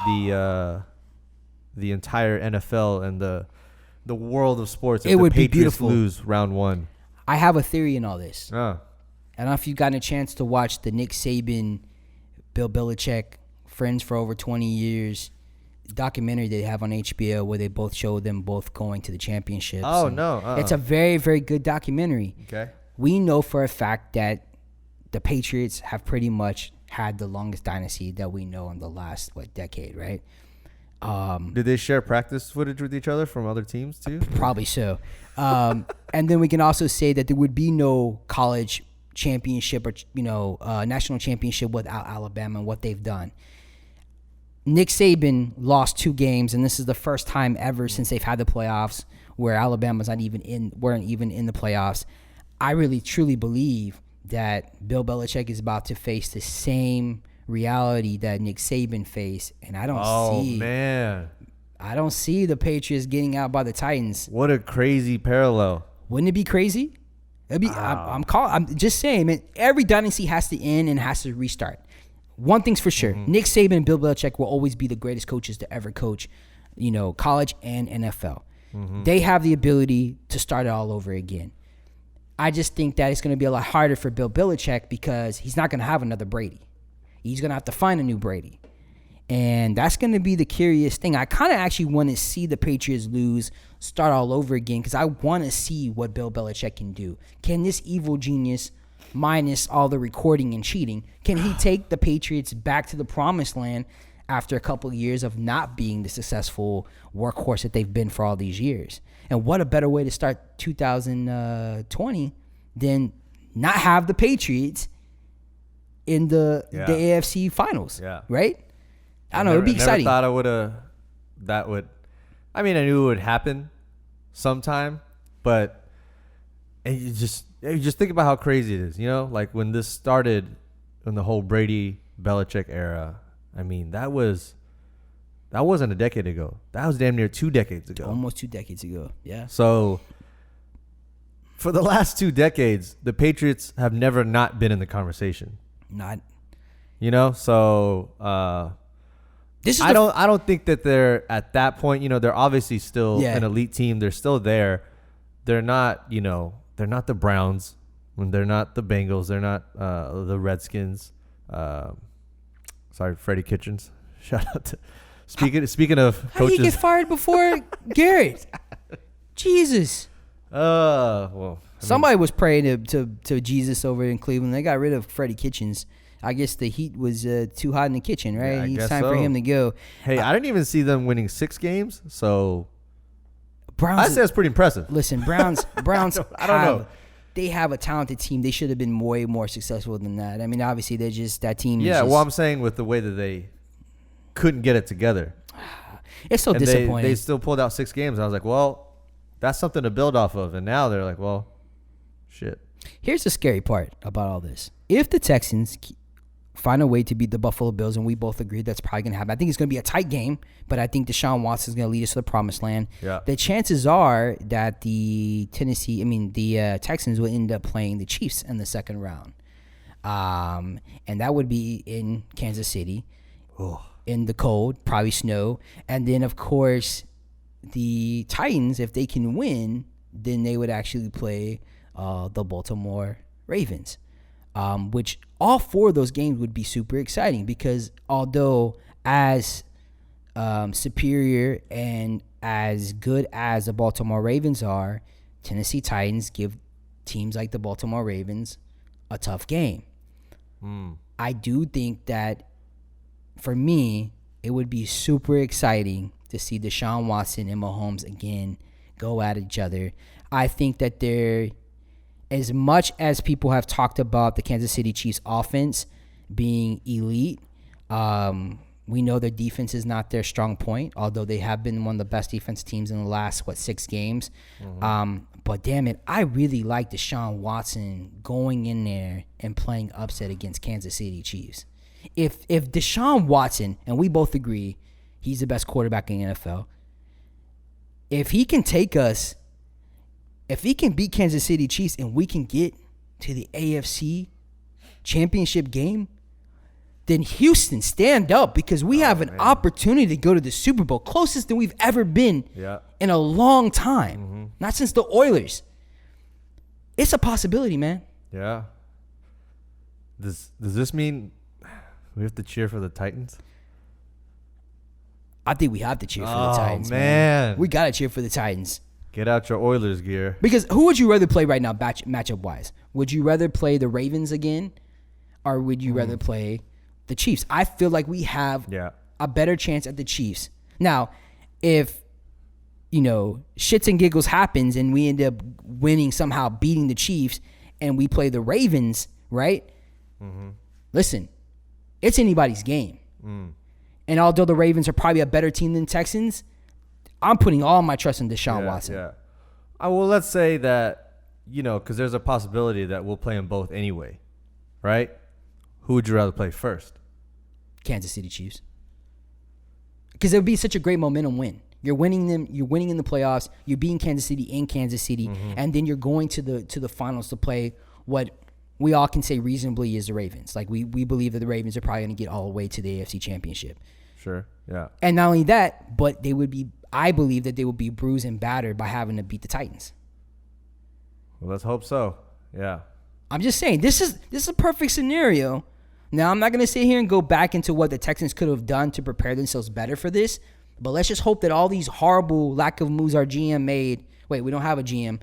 the entire NFL and the world of sports if the Patriots lose round 1. I have a theory in all this. I don't know if you've gotten a chance to watch the Nick Saban, Bill Belichick, friends for over 20 years documentary they have on HBO where they both show them both going to the championships. Oh, no. It's a very, very good documentary. Okay. we know for a fact that the Patriots have pretty much had the longest dynasty that we know in the last decade, right? Did they share practice footage with each other from other teams too? Probably so. And then we can also say that there would be no college championship or national championship without Alabama and what they've done. Nick Saban lost 2 games, and this is the first time ever since they've had the playoffs where Alabama's weren't even in the playoffs. I really truly believe that Bill Belichick is about to face the same reality that Nick Saban faced, and I don't see the Patriots getting out by the Titans. What a crazy parallel! Wouldn't it be crazy? It'd be. I'm just saying, man. Every dynasty has to end and has to restart. One thing's for sure: Nick Saban and Bill Belichick will always be the greatest coaches to ever coach, college and NFL. They have the ability to start it all over again. I just think that it's going to be a lot harder for Bill Belichick because he's not going to have another Brady. He's going to have to find a new Brady. And that's going to be the curious thing. I kind of actually want to see the Patriots start all over again because I want to see what Bill Belichick can do. Can this evil genius, minus all the recording and cheating, can he take the Patriots back to the promised land after a couple of years of not being the successful workhorse that they've been for all these years? And what a better way to start 2020 than not have the Patriots in the AFC finals, right? I don't know. It'd be exciting. I never thought I knew it would happen sometime, but you just think about how crazy it is, like when this started in the whole Brady Belichick era. I mean, that wasn't a decade ago. That was damn near 2 decades ago. Almost 2 decades ago. Yeah. So for the last 2 decades, the Patriots have never not been in the conversation. Not. So I don't think that they're at that point. They're obviously still an elite team. They're still there. They're not, they're not the Browns. They're not the Bengals. They're not the Redskins. Sorry, Freddie Kitchens. Shout out to speaking of coaches. How did he get fired before Garrett? Jesus. Somebody was praying to Jesus over in Cleveland. They got rid of Freddie Kitchens. I guess the heat was too hot in the kitchen, right? It's time for him to go. Hey, I didn't even see them winning 6 games, so Browns. I say it's pretty impressive. Listen, Browns. I don't know. They have a talented team. They should have been way more successful than that. I mean, obviously, they're just that team. Yeah, well, I'm saying with the way that they couldn't get it together. It's so disappointing. They still pulled out 6 games. I was like, well, that's something to build off of. And now they're like, well, shit. Here's the scary part about all this. If the Texans find a way to beat the Buffalo Bills, and we both agree that's probably going to happen. I think it's going to be a tight game, but I think Deshaun Watson is going to lead us to the promised land. Yeah. The chances are that the Texans will end up playing the Chiefs in the second round. And that would be in Kansas City, in the cold, probably snow. And then, of course, the Titans, if they can win, then they would actually play the Baltimore Ravens. Which all 4 of those games would be super exciting because although as superior and as good as the Baltimore Ravens are, Tennessee Titans give teams like the Baltimore Ravens a tough game. I do think that for me, it would be super exciting to see Deshaun Watson and Mahomes again go at each other. I think that they're, as much as people have talked about the Kansas City Chiefs offense being elite, we know their defense is not their strong point, although they have been one of the best defense teams in the last, 6 games. But damn it, I really like Deshaun Watson going in there and playing upset against Kansas City Chiefs. If Deshaun Watson, and we both agree he's the best quarterback in the NFL, if he can take us, if he can beat Kansas City Chiefs and we can get to the AFC championship game, then Houston, stand up, because we have an opportunity to go to the Super Bowl, closest than we've ever been in a long time. Not since the Oilers. It's a possibility, man. Yeah. Does this mean we have to cheer for the Titans? I think we have to cheer for the Titans. Man. We got to cheer for the Titans. Get out your Oilers gear. Because who would you rather play right now, matchup wise? Would you rather play the Ravens again, or would you rather play the Chiefs? I feel like we have a better chance at the Chiefs. Now, if shits and giggles happens and we end up winning somehow, beating the Chiefs, and we play the Ravens, right? Mm-hmm. Listen, it's anybody's game. And although the Ravens are probably a better team than Texans, I'm putting all my trust in Deshaun Watson. Yeah. Well, let's say that, because there's a possibility that we'll play them both anyway, right? Who would you rather play first? Kansas City Chiefs. Because it would be such a great momentum win. You're winning them. You're winning in the playoffs. You're beating Kansas City in Kansas City, and then you're going to the finals to play what we all can say reasonably is the Ravens. Like we believe that the Ravens are probably going to get all the way to the AFC Championship. Sure. Yeah. And not only that, but they would be. I believe that they would be bruised and battered by having to beat the Titans. Well, let's hope so. Yeah. I'm just saying this is a perfect scenario. Now I'm not going to sit here and go back into what the Texans could have done to prepare themselves better for this, but let's just hope that all these horrible lack of moves our GM made. Wait, we don't have a GM.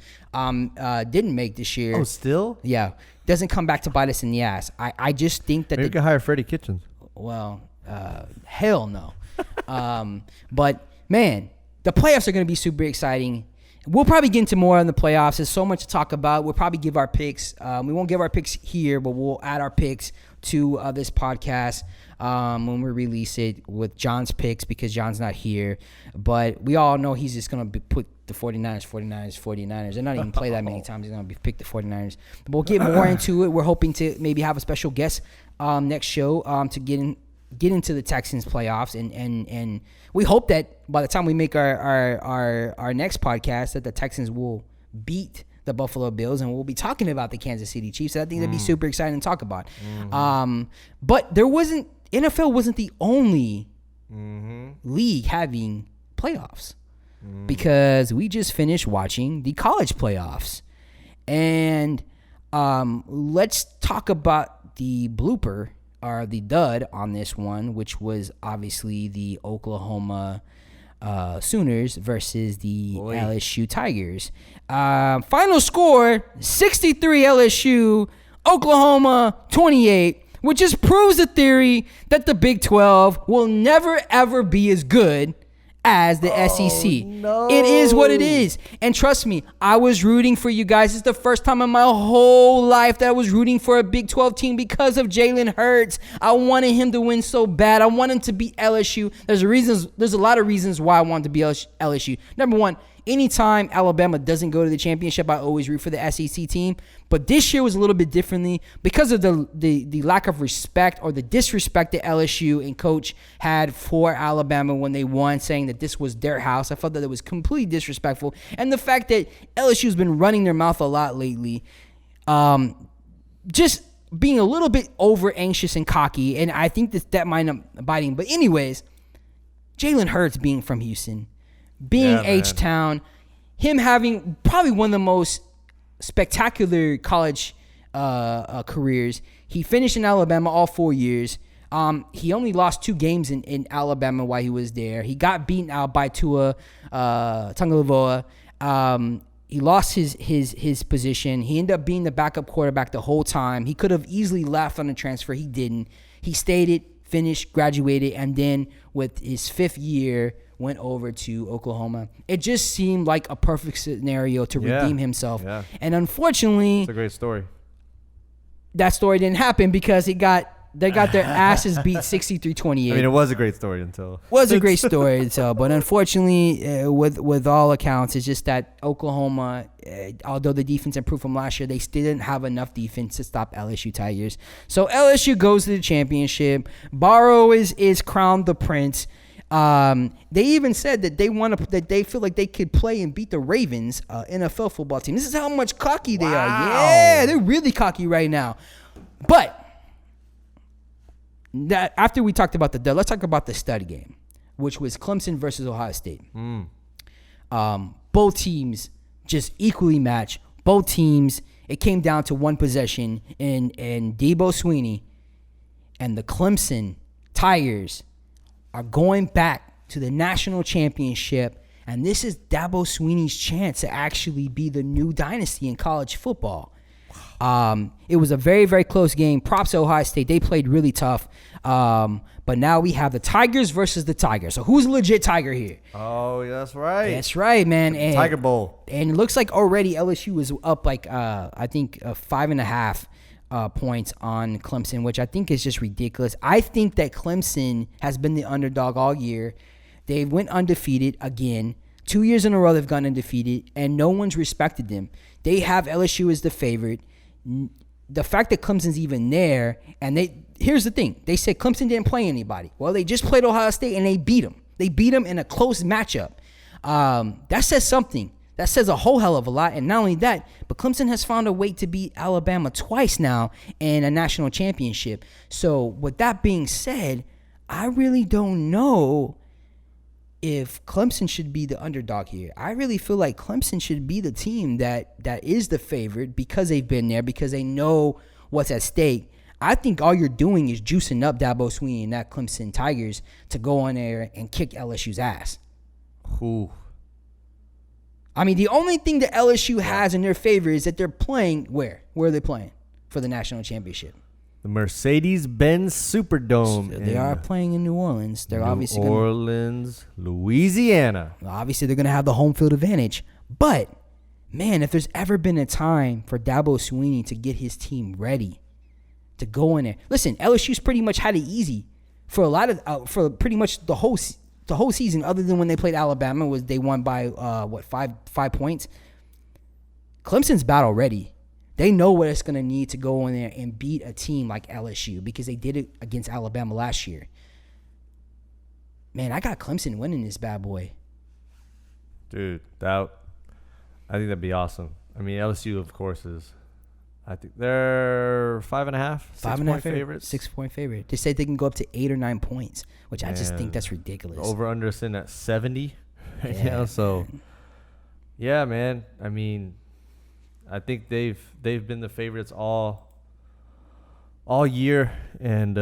Didn't make this year. Oh, still? Yeah, doesn't come back to bite us in the ass. I just think that maybe we can hire Freddie Kitchens. Well, hell no. But man, the playoffs are going to be super exciting. We'll probably get into more on the playoffs. There's so much to talk about. We'll probably give our picks. We won't give our picks here, but we'll add our picks to this podcast when we release it with John's picks because John's not here. But we all know he's just going to put the 49ers. They're not even play that many times. He's going to pick the 49ers. But we'll get more into it. We're hoping to maybe have a special guest next show to get into the Texans playoffs and we hope that by the time we make our next podcast that the Texans will beat the Buffalo Bills and we'll be talking about the Kansas City Chiefs. So I think that'd be super exciting to talk about. But NFL wasn't the only league having playoffs because we just finished watching the college playoffs. And let's talk about the blooper or the dud on this one, which was obviously the Oklahoma Sooners versus the LSU Tigers. Final score, 63 LSU, Oklahoma 28, which just proves the theory that the Big 12 will never, ever be as good as the SEC. No. It is what it is. And trust me, I was rooting for you guys. It's the first time in my whole life that I was rooting for a Big 12 team because of Jalen Hurts. I wanted him to win so bad. I want him to beat LSU. There's a lot of reasons why I wanted to beat LSU. Number one, anytime Alabama doesn't go to the championship, I always root for the SEC team. But this year was a little bit differently because of the lack of respect or the disrespect that LSU and coach had for Alabama when they won, saying that this was their house. I felt that it was completely disrespectful. And the fact that LSU's been running their mouth a lot lately, just being a little bit over anxious and cocky. And I think that might not biting. But anyways, Jalen Hurts being from Houston, being H-Town, him having probably one of the most spectacular college careers. He finished in Alabama all 4 years. He only lost 2 games in Alabama while he was there. He got beaten out by Tua Tagovailoa. He lost his position. He ended up being the backup quarterback the whole time. He could have easily left on a transfer. He didn't. He stayed it, finished, graduated, and then with his 5th year, went over to Oklahoma. It just seemed like a perfect scenario to redeem himself. Yeah. And unfortunately, it's a great story. That story didn't happen because they got their asses beat 63-28. I mean, it was a great story until. But unfortunately, with all accounts, it's just that Oklahoma, although the defense improved from last year, they still didn't have enough defense to stop LSU Tigers. So LSU goes to the championship. Barrow is crowned the prince. They even said that they feel like they could play and beat the Ravens NFL football team. This is how much cocky they are. Yeah, they're really cocky right now. But that after we talked about let's talk about the stud game, which was Clemson versus Ohio State. Both teams just equally matched. Both teams, it came down to one possession, and Debo Swinney and the Clemson Tigers are going back to the national championship And this is Dabo Swinney's chance to actually be the new dynasty in college football. It was a very, very close game. Props to Ohio State. They played really tough. But now we have the Tigers versus the Tigers. So who's a legit Tiger here? Oh, that's right. That's right, man. And, Tiger Bowl. And it looks like already LSU is up like, I think, 5.5 points on Clemson, which I think is just ridiculous. I think that Clemson has been the underdog all year. They went undefeated again. 2 years in a row they've gone undefeated, and no one's respected them. They have LSU as the favorite. The fact that Clemson's even there, and here's the thing. They said Clemson didn't play anybody. Well, they just played Ohio State, and they beat them. They beat them in a close matchup. That says something. That says a whole hell of a lot. And not only that, but Clemson has found a way to beat Alabama twice now in a national championship. So with that being said, I really don't know if Clemson should be the underdog here. I really feel like Clemson should be the team that is the favorite because they've been there, because they know what's at stake. I think all you're doing is juicing up Dabo Swinney and that Clemson Tigers to go on there and kick LSU's ass. Ooh. I mean, the only thing that LSU has in their favor is that they're playing where? Where are they playing for the national championship? The Mercedes-Benz Superdome. So they are playing in New Orleans. They're obviously New Orleans, Louisiana. Obviously, they're going to have the home field advantage. But, man, if there's ever been a time for Dabo Swinney to get his team ready to go in there. Listen, LSU's pretty much had it easy for a lot of for pretty much the whole season, other than when they played Alabama, was they won by 5 points. Clemson's bad already. They know what it's going to need to go in there and beat a team like LSU because they did it against Alabama last year. Man, I got Clemson winning this bad boy. Dude, I think that'd be awesome. I mean, LSU, of course, I think they're 5.5, 6-point favorites. 6-point favorite. They say they can go up to 8 or 9 points, which I just think that's ridiculous. Over under sitting at 70. Yeah, so yeah, man. I mean, I think they've been the favorites all year, and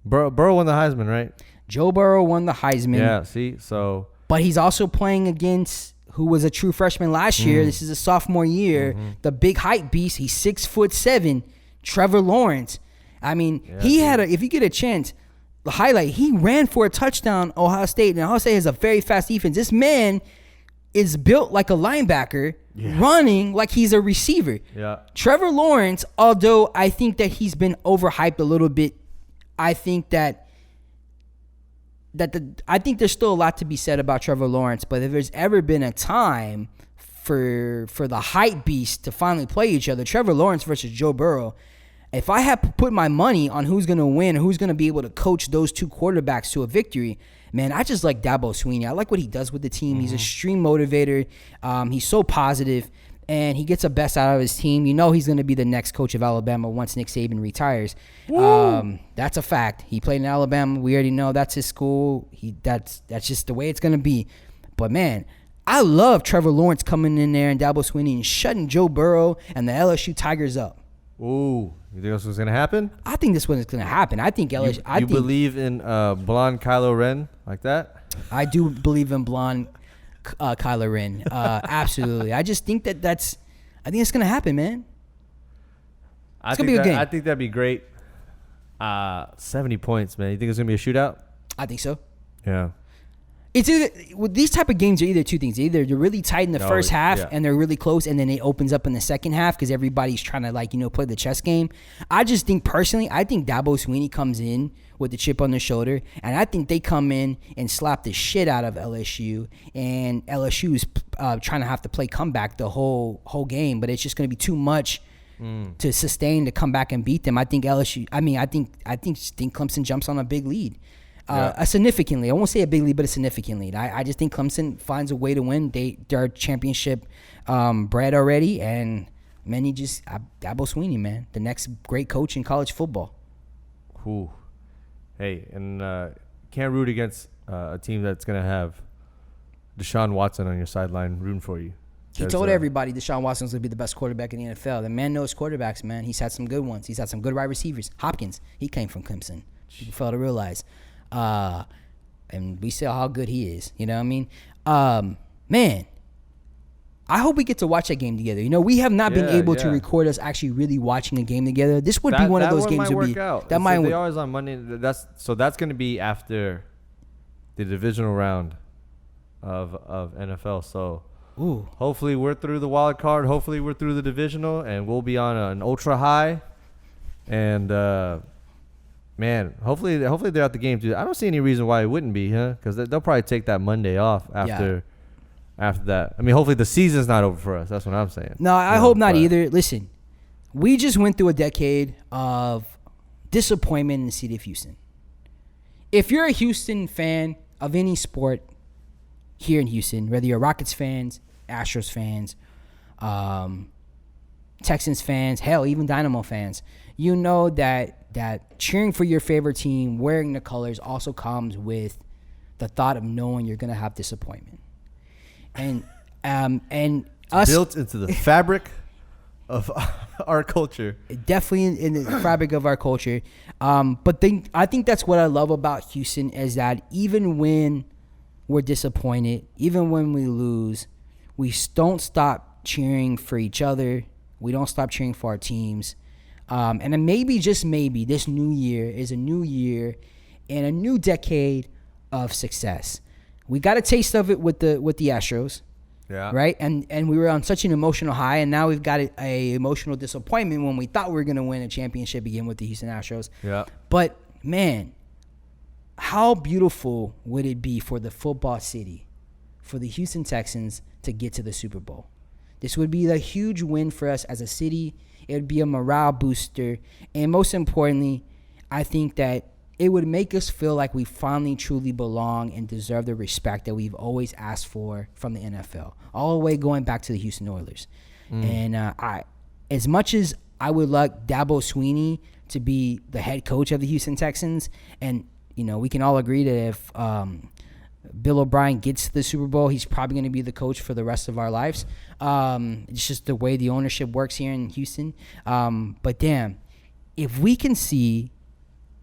Burrow won the Heisman, right? Joe Burrow won the Heisman. Yeah, see, so but he's also playing against who was a true freshman last year. This is a sophomore year. The big hype beast. He's 6'7", Trevor Lawrence. I mean, if you get a chance, the highlight, he ran for a touchdown, Ohio State, and Ohio State has a very fast defense. This man is built like a linebacker, running like he's a receiver. Yeah. Trevor Lawrence, although I think that he's been overhyped a little bit, I think I think there's still a lot to be said about Trevor Lawrence. But if there's ever been a time for the hype beast to finally play each other, Trevor Lawrence versus Joe Burrow, if I had put my money on who's going to win or who's going to be able to coach those two quarterbacks to a victory, man, I just like Dabo Swinney. I like what he does with the team. He's a extreme motivator. He's so positive, and he gets the best out of his team. You know he's going to be the next coach of Alabama once Nick Saban retires. That's a fact. He played in Alabama. We already know that's his school. That's just the way it's going to be. But, man, I love Trevor Lawrence coming in there and Dabo Swinney and shutting Joe Burrow and the LSU Tigers up. Ooh, you think this was going to happen? I think this one is going to happen. I think LSU. You believe in blonde Kylo Ren like that? I do believe in blonde Kylo Ren. Absolutely. I just think I think it's going to happen, man. It's going to be a good game. I think that'd be great. 70 points, man. You think it's going to be a shootout? I think so. Yeah. It's either with these type of games are either two things. Either they're really tight in the first half and they're really close, and then it opens up in the second half because everybody's trying to play the chess game. I just think personally, I think Dabo Swinney comes in with the chip on their shoulder, and I think they come in and slap the shit out of LSU, and LSU is trying to have to play comeback the whole game, but it's just going to be too much to sustain to come back and beat them. I think LSU. I think Clemson jumps on a big lead. A significant lead. I won't say a big lead, but a significant lead. I just think Clemson finds a way to win. They're championship bred already, and man, Dabo Swinney, man, the next great coach in college football. Ooh. Hey, and can't root against a team that's gonna have Deshaun Watson on your sideline rooting for you. He told everybody Deshaun Watson's going to be the best quarterback in the NFL. The man knows quarterbacks, man. He's had some good ones. He's had some good wide receivers. Hopkins, he came from Clemson. You fail to realize. and we saw how good he is. You know what I mean? Man, I hope we get to watch that game together. You know, we have not been able to record us actually really watching a game together. This would be one of those games. That might work always on Monday. That's going to be after the divisional round of NFL. So hopefully we're through the wild card. Hopefully we're through the divisional, and we'll be on an ultra high. And man, hopefully they're at the game too. I don't see any reason why it wouldn't be, because they'll probably take that Monday off after. Yeah. After that, I mean, hopefully the season's not over for us. That's what I'm saying. No, I hope not either. Listen, we just went through a decade of disappointment in the city of Houston. If you're a Houston fan of any sport here in Houston, whether you're Rockets fans, Astros fans, Texans fans, hell, even Dynamo fans, you know that cheering for your favorite team, wearing the colors, also comes with the thought of knowing you're going to have disappointment. And us built into the fabric of our culture. Definitely in the fabric of our culture. But I think that's what I love about Houston is that even when we're disappointed, even when we lose, we don't stop cheering for each other. We don't stop cheering for our teams. And then maybe, just maybe, this new year is a new year and a new decade of success. We got a taste of it with the Astros, right? And we were on such an emotional high, and now we've got a emotional disappointment when we thought we were going to win a championship again with the Houston Astros. Yeah. But man, how beautiful would it be for the football city, for the Houston Texans to get to the Super Bowl? This would be a huge win for us as a city. It would be a morale booster, and most importantly, I think that it would make us feel like we finally truly belong and deserve the respect that we've always asked for from the NFL, all the way going back to the Houston Oilers. And as much as I would like Dabo Swinney to be the head coach of the Houston Texans, and you know we can all agree that if Bill O'Brien gets to the Super Bowl, he's probably going to be the coach for the rest of our lives. It's just the way the ownership works here in Houston. But damn, if we can see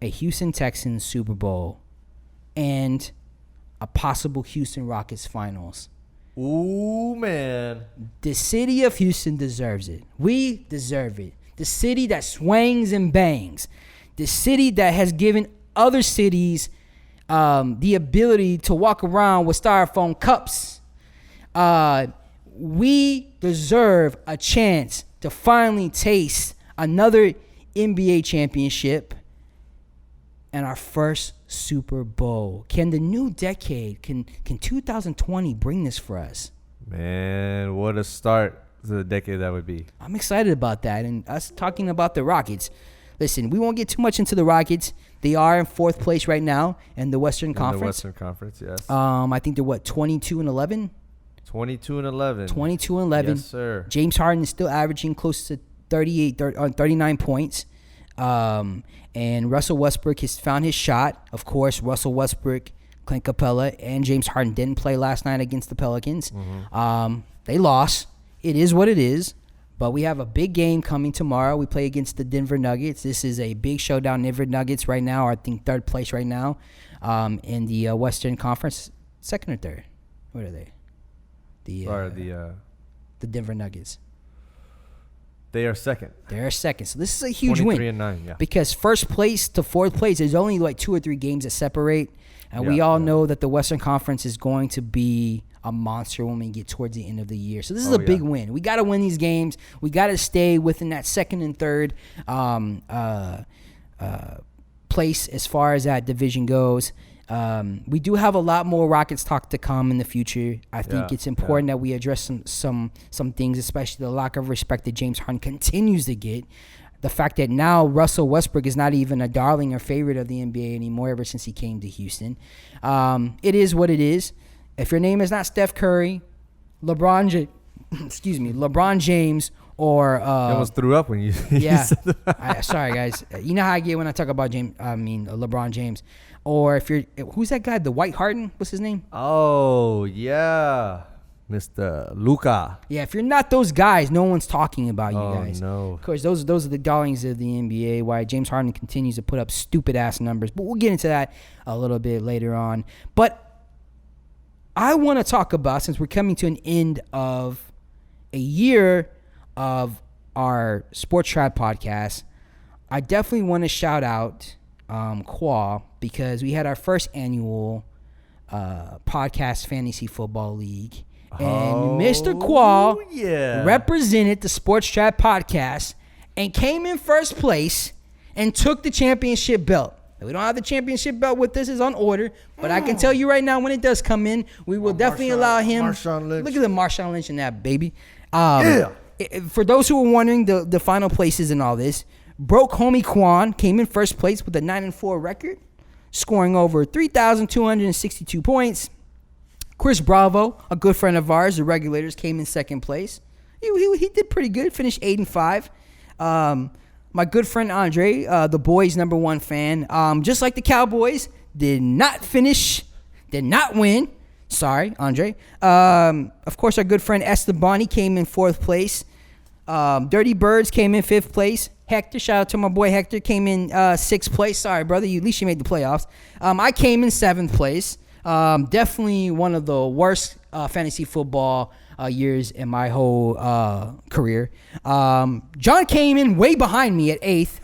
a Houston Texans Super Bowl and a possible Houston Rockets finals. Ooh, man. The city of Houston deserves it. We deserve it. The city that swangs and bangs. The city that has given other cities the ability to walk around with styrofoam cups. We deserve a chance to finally taste another NBA championship and our first Super Bowl. Can the new decade, can 2020 bring this for us? Man, what a start to the decade that would be. I'm excited about that. And us talking about the Rockets. Listen, we won't get too much into the Rockets. They are in fourth place right now in the Western Conference. The Western Conference, yes. I think they're 22-11? 22-11. 22-11. Yes, sir. James Harden is still averaging close to 39 points. And Russell Westbrook has found his shot. Of course, Russell Westbrook, Clint Capella, and James Harden didn't play last night against the Pelicans. Mm-hmm. They lost. It is what it is. But we have a big game coming tomorrow. We play against the Denver Nuggets. This is a big showdown. Denver Nuggets right now are, I think, third place right now in the Western Conference. Second or third? What are they? The Denver Nuggets. They are second. They're second. So this is a huge win. 23-9, yeah. Because first place to fourth place, there's only like 2 or 3 games that separate. And we all know that the Western Conference is going to be a monster when we get towards the end of the year. So this is a big win. We got to win these games. We got to stay within that second and third place as far as that division goes. We do have a lot more Rockets talk to come in the future. I think it's important that we address some things, especially the lack of respect that James Harden continues to get. The fact that now Russell Westbrook is not even a darling or favorite of the NBA anymore ever since he came to Houston. It is what it is. If your name is not Steph Curry, LeBron James, or I almost threw up when you said that. Sorry guys, you know how I get when I talk about LeBron James. Or if you're, who's that guy? The White Harden? What's his name? Oh yeah, Mr. Luka. Yeah, if you're not those guys, no one's talking about you guys. No. Of course, those are the darlings of the NBA. Why James Harden continues to put up stupid ass numbers, but we'll get into that a little bit later on. But I want to talk about, since we're coming to an end of a year of our Sports Trapp podcast, I definitely want to shout out Khoa, because we had our first annual podcast fantasy football league. And Mr. Khoa represented the Sports Trapp podcast and came in first place and took the championship belt. We don't have the championship belt with us. It's on order. But I can tell you right now, when it does come in, we will definitely allow him. Marshawn Lynch. Look at the Marshawn Lynch in that, baby. For those who were wondering the final places and all this, broke homie Quan came in first place with a 9-4 record, scoring over 3,262 points. Chris Bravo, a good friend of ours, the Regulators, came in second place. He did pretty good, finished 8-5. My good friend Andre, the boys' number one fan, just like the Cowboys, did not win. Sorry, Andre. Of course, our good friend Esteban, he came in fourth place. Dirty Birds came in fifth place. Hector, shout out to my boy Hector, came in sixth place. Sorry, brother, at least you made the playoffs. I came in seventh place. Definitely one of the worst fantasy football years in my whole career. John came in way behind me at eighth.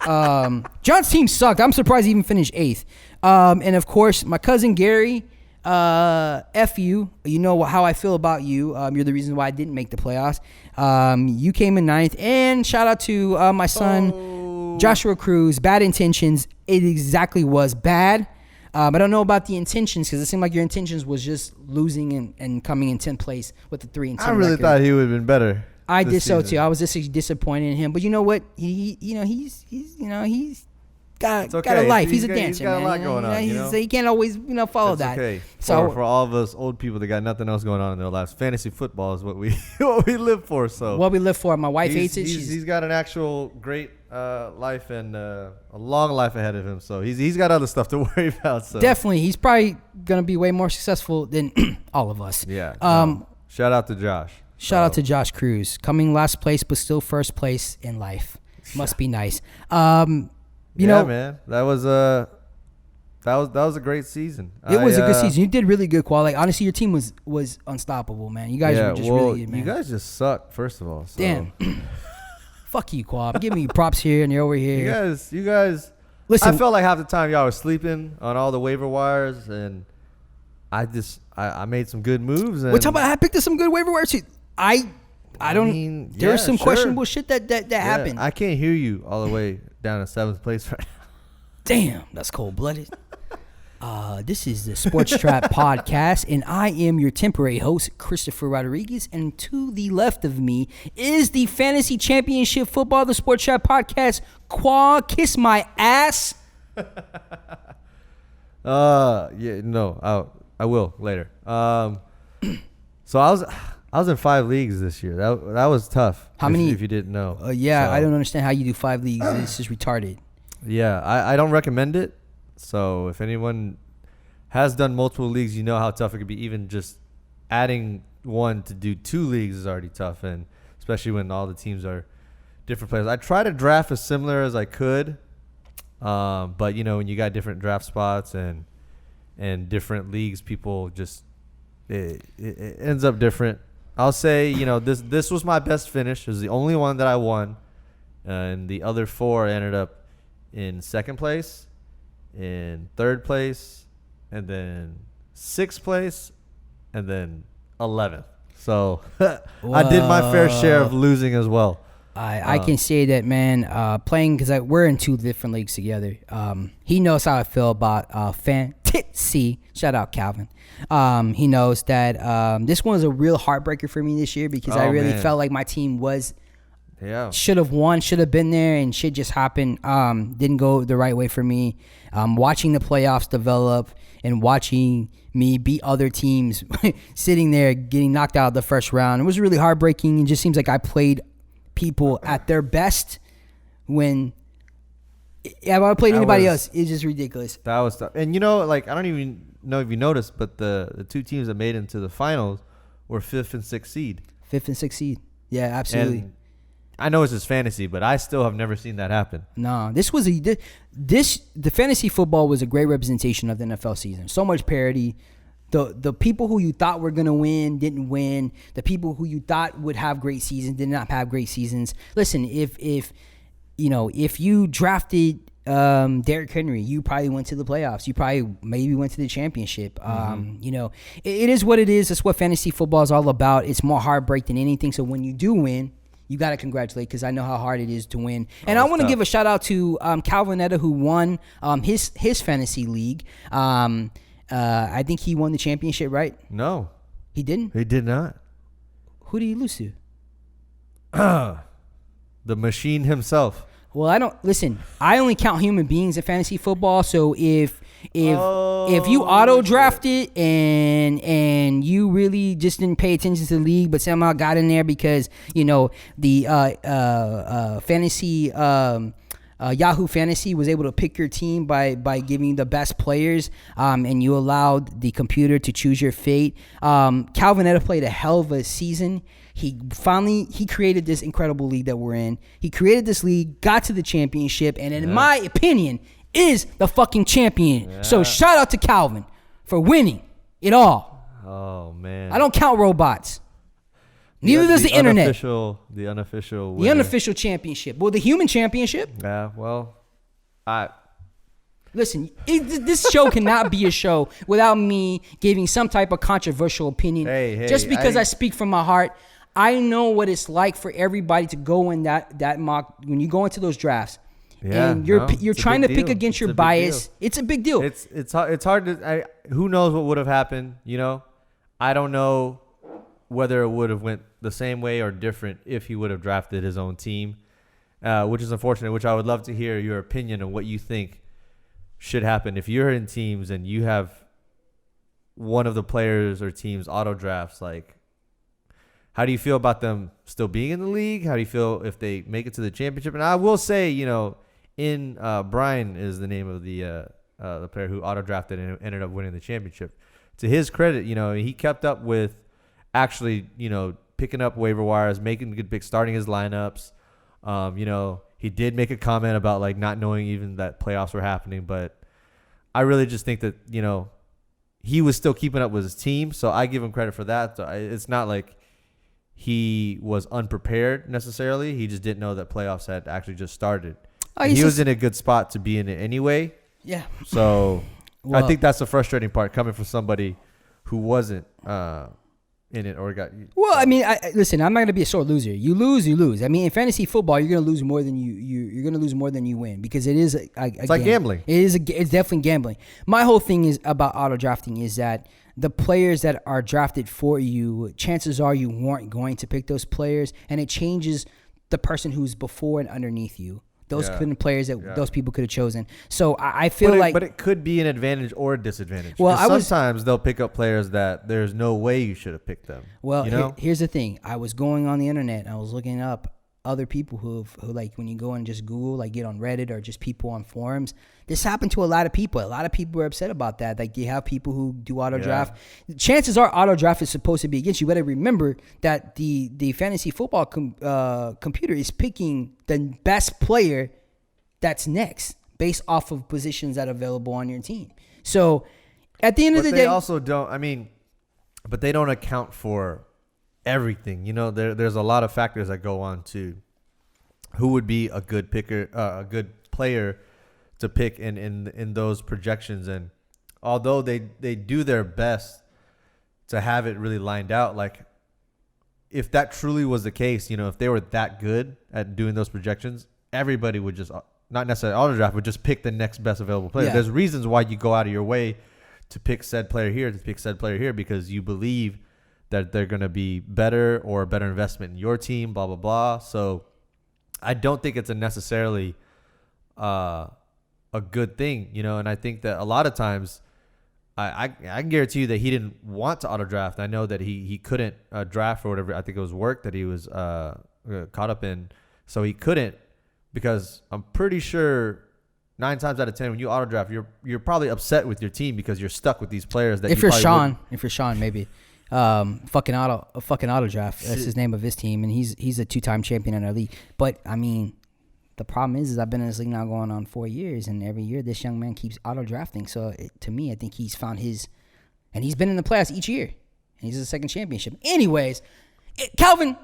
John's team sucked. I'm surprised he even finished eighth. And of course, my cousin Gary, F you. You know how I feel about you. You're the reason why I didn't make the playoffs. You came in ninth. And shout out to my son, Joshua Cruz. Bad intentions. It exactly was bad. I don't know about the intentions, because it seemed like your intentions was just losing and coming in 10th place with the 3-10 I really record. thought he would have been better. I did so too. I was just disappointed in him. But you know what? He's got a life. He's a dancer. He's got a lot going on. So he can't always follow That's that. okay. So for all of us old people that got nothing else going on in their lives, fantasy football is what we live for. So what we live for. My wife hates it. He's got an actual great life and a long life ahead of him. So he's got other stuff to worry about. So definitely, he's probably gonna be way more successful than all of us. Yeah. Shout out to Josh. Shout out to Josh Cruz, coming last place but still first place in life. Must be nice. Man, that was a great season. It was a good season. You did really good, quality. Honestly, your team was unstoppable, man. You guys were just really good, man. You guys just suck, first of all. So. Damn. Fuck you, Quab. Give me props here and you're over here. You guys. Listen, I felt like half the time y'all were sleeping on all the waiver wires, and I made some good moves. We're talking about I picked up some good waiver wires too. There's some questionable shit that happened. I can't hear you all the way down in seventh place right now. Damn, that's cold-blooded. This is the Sports Trapp podcast, and I am your temporary host, Christopher Rodriguez. And to the left of me is the Fantasy Championship Football, the Sports Trapp podcast, Khoa. Kiss my ass. I will later. So I was in 5 leagues this year. That was tough. How many? If you didn't know. I don't understand how you do 5 leagues. It's just retarded. Yeah, I don't recommend it. So if anyone has done multiple leagues, you know how tough it could be. Even just adding one to do 2 leagues is already tough, and especially when all the teams are different players. I try to draft as similar as I could, but when you got different draft spots and different leagues, people just it ends up different. I'll say this was my best finish. It was the only one that I won, and the other 4 ended up in second place, in third place, and then 6th place, and then 11th. So I did my fair share of losing as well. I can say that, man, playing, because we're in 2 different leagues together. He knows how I feel about fantasy. Shout out Calvin. He knows that this one was a real heartbreaker for me this year, because I really felt like my team should have won, should have been there, and shit just happened. Didn't go the right way for me. Watching the playoffs develop and watching me beat other teams sitting there getting knocked out of the first round, it was really heartbreaking. It just seems like I played people at their best when I played anybody else. It's just ridiculous. That was tough. And I don't even know if you noticed, but the 2 teams that made it into the finals or 5th and 6th seed. 5th and 6th seed. Yeah, absolutely. And I know it's just fantasy, but I still have never seen that happen. No, the fantasy football was a great representation of the NFL season. So much parity. The people who you thought were going to win didn't win. The people who you thought would have great seasons did not have great seasons. Listen, if you drafted Derrick Henry, you probably went to the playoffs. You probably maybe went to the championship. It is what it is. That's what fantasy football is all about. It's more heartbreak than anything. So when you do win, you got to congratulate, because I know how hard it is to win. And I want to give a shout out to Calvin Etta, who won his fantasy league. I think he won the championship, right? No. He didn't? He did not. Who did he lose to? The machine himself. Well, I only count human beings in fantasy football. So if you auto drafted and you really just didn't pay attention to the league, but somehow got in there because the fantasy Yahoo Fantasy was able to pick your team by giving you the best players, and you allowed the computer to choose your fate. Calvin Etta played a hell of a season. He created this incredible league that we're in. He created this league, got to the championship, and in my opinion, is the fucking champion. Yeah. So shout out to Calvin for winning it all. Oh, man. I don't count robots. Neither does the internet. The unofficial winner. The unofficial championship. Well, the human championship. Yeah, well, Listen, this show cannot be a show without me giving some type of controversial opinion. Hey, just because I speak from my heart. I know what it's like for everybody to go in that mock, when you go into those drafts. Yeah, and you're trying to pick against your bias. It's a big deal. It's hard to. Who knows what would have happened? I don't know whether it would have went the same way or different if he would have drafted his own team, which is unfortunate. Which I would love to hear your opinion on what you think should happen if you're in teams and you have one of the players or teams auto drafts. Like, how do you feel about them still being in the league? How do you feel if they make it to the championship? And I will say, Brian is the name of the player who auto drafted and ended up winning the championship. To his credit, he kept up with actually, picking up waiver wires, making good picks, starting his lineups. He did make a comment about like not knowing even that playoffs were happening, but I really just think that, he was still keeping up with his team. So I give him credit for that. So it's not like he was unprepared necessarily. He just didn't know that playoffs had actually just started. He was in a good spot to be in it anyway. Yeah. So I think that's the frustrating part coming from somebody who wasn't in it or got. Well, I mean, listen. I'm not gonna be a sore loser. You lose, you lose. I mean, in fantasy football, you're gonna lose more than you're gonna lose more than you win, because it is it's like gambling. It's definitely gambling. My whole thing is about auto drafting is that the players that are drafted for you, chances are you weren't going to pick those players, and it changes the person who's before and underneath you. Those could have been players that those people could have chosen. So I feel but it could be an advantage or a disadvantage. Well, sometimes they'll pick up players that there's no way you should have picked them. Well, here's the thing. I was going on the internet and I was looking up other people who like, when you go and just Google, like get on Reddit or just people on forums. This happened to a lot of people. A lot of people were upset about that. Like, you have people who do auto draft. Chances are auto draft is supposed to be against you. But remember that the fantasy football computer is picking the best player that's next based off of positions that are available on your team. So at the end of the day, they also don't. I mean, but they don't account for everything. There's a lot of factors that go on to who would be a good picker, a good player to pick in those projections. And although they do their best to have it really lined out, like if that truly was the case, if they were that good at doing those projections, everybody would just not necessarily auto draft, but just pick the next best available player. Yeah. There's reasons why you go out of your way to pick said player here, because you believe that they're going to be better or a better investment in your team, blah, blah, blah. So I don't think it's a necessarily a good thing, and I think that a lot of times I can guarantee you that he didn't want to auto draft. I know that he couldn't draft for whatever. I think it was work that he was caught up in. So he couldn't, because I'm pretty sure 9 times out of 10 when you auto draft, you're probably upset with your team because you're stuck with these players that if you're Sean, maybe. fucking auto draft. That's his name of his team, and he's a 2-time champion in our league. But I mean, the problem is I've been in this league now going on 4 years, and every year this young man keeps auto drafting. So to me, I think he's found his, and he's been in the playoffs each year, and he's a second championship. Anyways, Calvin,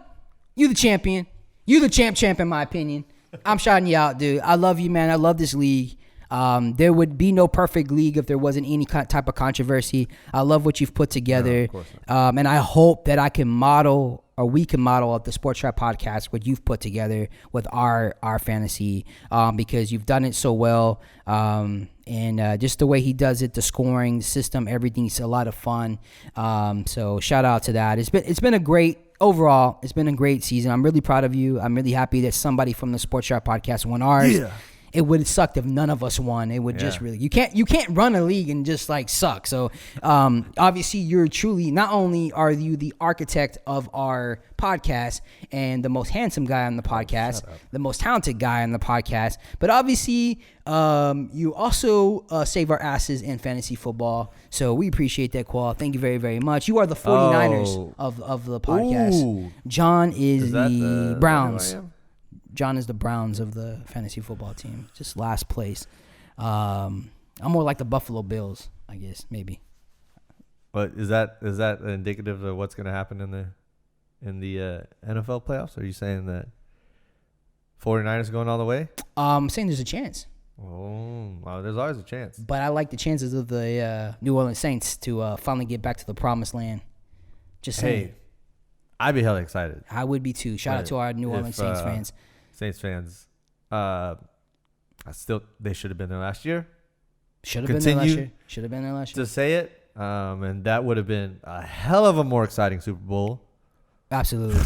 you the champion. You the champ in my opinion. I'm shouting you out, dude. I love you, man. I love this league. There would be no perfect league if there wasn't any type of controversy. I love what you've put together. No, and I hope that I can model, or we can model at the Sports Trapp podcast what you've put together with our fantasy, because you've done it so well. And just the way he does it, the scoring, the system, everything's a lot of fun. So shout out to that. It's been a great season. I'm really proud of you. I'm really happy that somebody from the Sports Trapp podcast won ours. Yeah. It would have sucked if none of us won. It would just really, you can't run a league and just like suck. So obviously you're truly, not only are you the architect of our podcast and the most handsome guy on the podcast, the most talented guy on the podcast, but obviously you also save our asses in fantasy football. So we appreciate that, Khoa. Thank you very, very much. You are the 49ers of the podcast. Ooh. John is the Browns. John is the Browns of the fantasy football team, just last place. I'm more like the Buffalo Bills, I guess, maybe. But is that indicative of what's going to happen in the NFL playoffs? Are you saying that 49ers going all the way? I'm saying there's a chance. Oh, well, there's always a chance. But I like the chances of the New Orleans Saints to finally get back to the promised land. Just saying. Hey, I'd be hella excited. I would be too. Shout out to our New Orleans Saints fans. Saints fans, they should have been there last year. Should have been there last year. To say it, and that would have been a hell of a more exciting Super Bowl. Absolutely,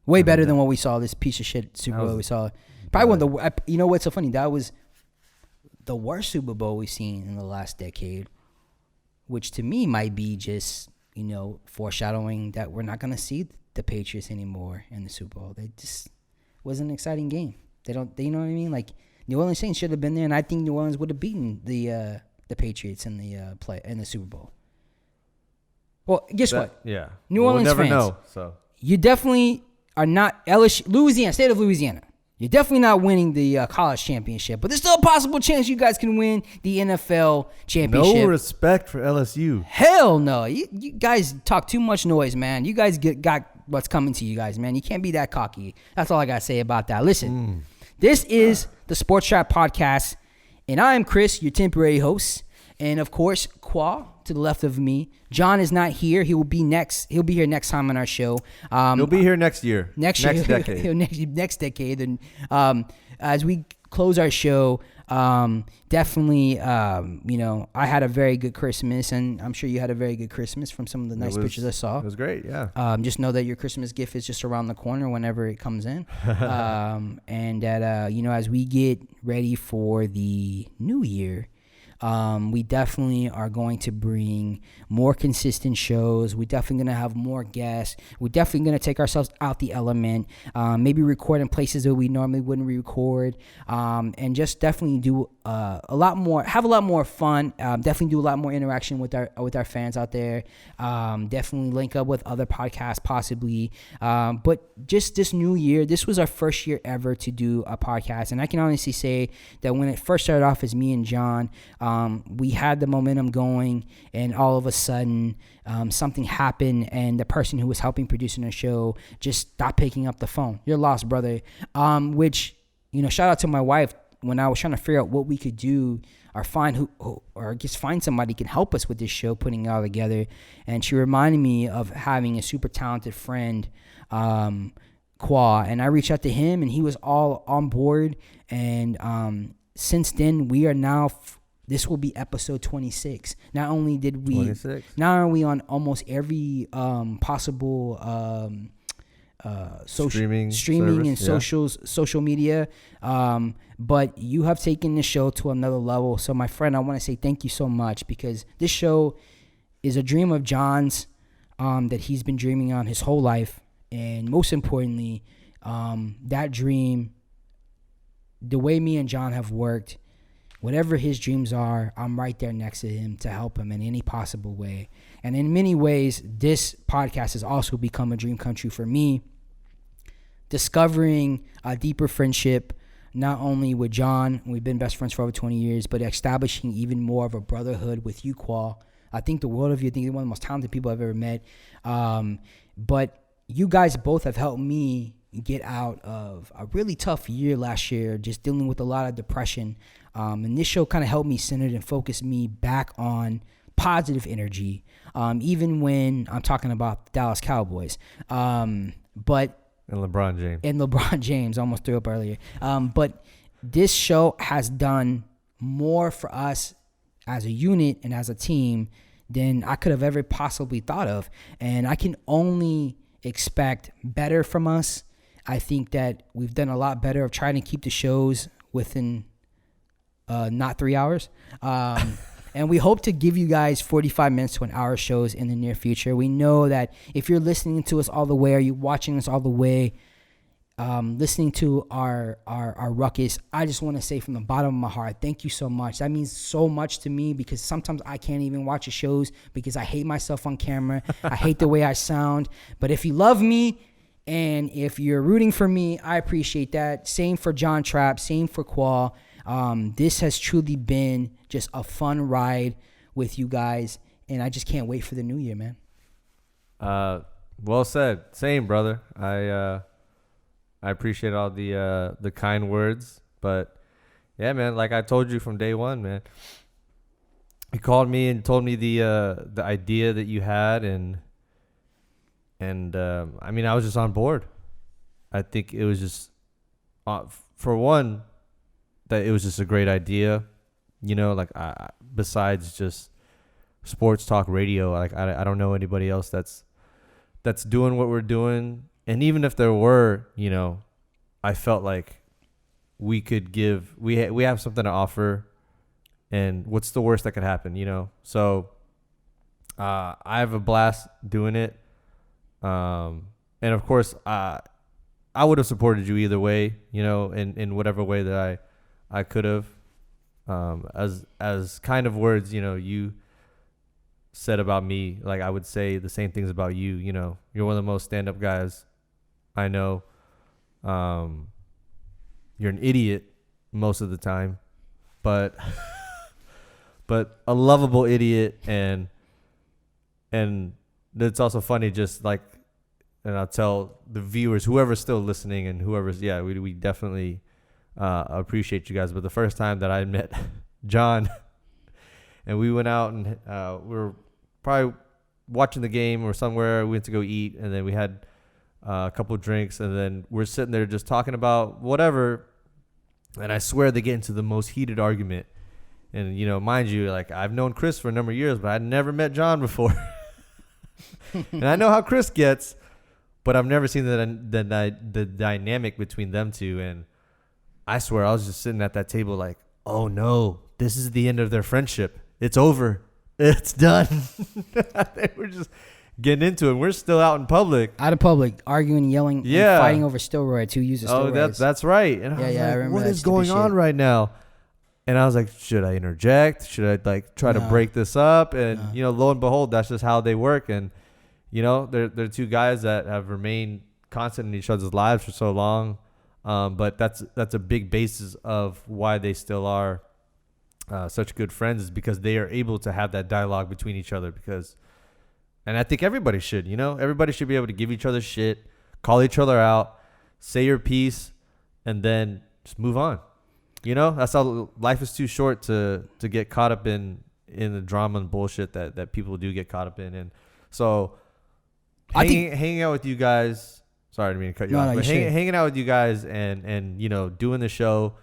way better than what we saw. This piece of shit Super Bowl we saw. Probably one of the. You know what's so funny? That was the worst Super Bowl we've seen in the last decade, which to me might be just foreshadowing that we're not gonna see the Patriots anymore in the Super Bowl. They just wasn't an exciting game. You know what I mean? Like New Orleans Saints should have been there, and I think New Orleans would have beaten the Patriots in the Super Bowl. Well, guess what? Yeah, New Orleans we'll never fans, know. So you definitely are not LSU, state of Louisiana. You're definitely not winning the college championship, but there's still a possible chance you guys can win the NFL championship. No respect for LSU. Hell no. You guys talk too much noise, man. You guys got what's coming to you guys, man. You can't be that cocky. That's all I got to say about that. Listen, this is the Sports Trapp Podcast, and I am Chris, your temporary host. And, of course, Khoa to the left of me. John is not here. He will be next. He'll be here next time on our show. He'll be here next year. Next decade. next decade. And as we close our show, definitely, I had a very good Christmas, and I'm sure you had a very good Christmas from some of the nice pictures I saw. It was great, yeah. Just know that your Christmas gift is just around the corner whenever it comes in. And that, as we get ready for the new year, we definitely are going to bring more consistent shows. We're definitely going to have more guests. We're definitely going to take ourselves out the element, maybe record in places that we normally wouldn't record, and just definitely do have a lot more fun. Definitely do a lot more interaction with our fans out there. Definitely link up with other podcasts possibly. But just this new year, this was our first year ever to do a podcast, and I can honestly say that when it first started off as me and John, we had the momentum going, and all of a sudden something happened, and the person who was helping producing the show just stopped picking up the phone. You're lost, brother. Which, shout out to my wife when I was trying to figure out what we could do or find find somebody who can help us with this show, putting it all together. And she reminded me of having a super talented friend, Khoa, and I reached out to him, and he was all on board. And since then, we are now. This will be episode 26. Not only are we on almost every possible streaming service, and social media, but you have taken the show to another level. So, my friend, I want to say thank you so much, because this show is a dream of John's that he's been dreaming on his whole life, and most importantly, that dream, the way me and John have worked, whatever his dreams are, I'm right there next to him to help him in any possible way. And in many ways, this podcast has also become a dream come true for me. Discovering a deeper friendship, not only with John, we've been best friends for over 20 years, but establishing even more of a brotherhood with you, Khoa. I think the world of you. I think you're one of the most talented people I've ever met. But you guys both have helped me get out of a really tough year last year, just dealing with a lot of depression. And this show kind of helped me center and focus me back on positive energy, even when I'm talking about the Dallas Cowboys. But And LeBron James, almost threw up earlier. But this show has done more for us as a unit and as a team than I could have ever possibly thought of. And I can only expect better from us. I think that we've done a lot better of trying to keep the shows within not 3 hours. And we hope to give you guys 45 minutes to an hour shows in the near future. We know that if you're listening to us all the way, or you're watching us all the way, listening to our ruckus, I just want to say from the bottom of my heart, thank you so much. That means so much to me, because sometimes I can't even watch the shows because I hate myself on camera. I hate the way I sound. But if you love me and if you're rooting for me, I appreciate that. Same for John Trapp, same for Khoa. This has truly been just a fun ride with you guys, and I just can't wait for the new year, man. Well said. Same, brother. I appreciate all the kind words, but yeah, man, like I told you from day one, man. You called me and told me the idea that you had, and I mean, I was just on board. I think it was just for one, that it was just a great idea, you know. Like besides just sports talk radio, like I don't know anybody else that's doing what we're doing. And even if there were, you know, I felt like we could give, we have something to offer, and what's the worst that could happen, you know? So I have a blast doing it. And of course, I would have supported you either way, you know, in whatever way that I could have. As kind of words, you know, you said about me, like I would say the same things about you. You know, you're one of the most stand-up guys I know. You're an idiot most of the time, but a lovable idiot, and it's also funny, just like, and I'll tell the viewers, whoever's still listening and whoever's, yeah, we definitely appreciate you guys. But the first time that I met John, and we went out and we were probably watching the game or somewhere, we went to go eat, and then we had a couple of drinks, and then we're sitting there just talking about whatever, and I swear they get into the most heated argument. And, you know, mind you, like, I've known Chris for a number of years, but I'd never met John before. And I know how Chris gets, but I've never seen the dynamic between them two. And I swear I was just sitting at that table like, oh no, this is the end of their friendship. It's over. It's done. They were just getting into it. We're still out in public. Out in public, arguing, yelling, and fighting over steroids. Who uses steroids? Oh, that's right. And I was I remember what that is going on right now? And I was like, should I interject? Should I like try to break this up? And you know, lo and behold, that's just how they work. And you know, they're two guys that have remained constant in each other's lives for so long. But that's a big basis of why they still are such good friends, is because they are able to have that dialogue between each other. And I think everybody should, you know, everybody should be able to give each other shit, call each other out, say your piece, and then just move on. You know, that's how life is too short to get caught up in the drama and bullshit that people do get caught up in. And so hanging out with you guys, sorry, I didn't mean to cut you off, but hanging out with you guys and you know, doing the show,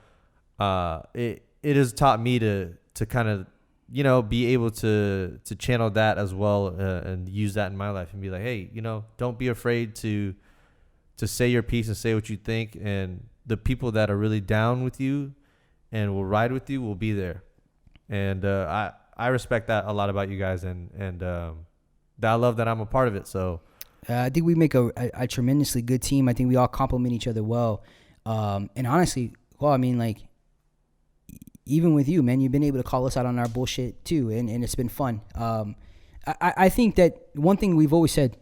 it has taught me to kind of, you know, be able to channel that as well, and use that in my life and be like, hey, you know, don't be afraid to say your piece and say what you think, and the people that are really down with you and will ride with you will be there. And I respect that a lot about you guys, and I love that I'm a part of it. So I think we make a tremendously good team. I think we all complement each other well. And honestly, well, I mean, like, even with you, man, you've been able to call us out on our bullshit too, and it's been fun. I think that one thing we've always said,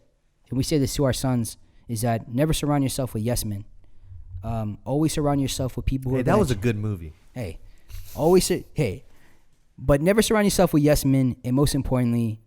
and we say this to our sons, is that never surround yourself with yes men. Always surround yourself with people who Hey, that was a good movie. Hey, always say, hey, but never surround yourself with yes men, and most importantly,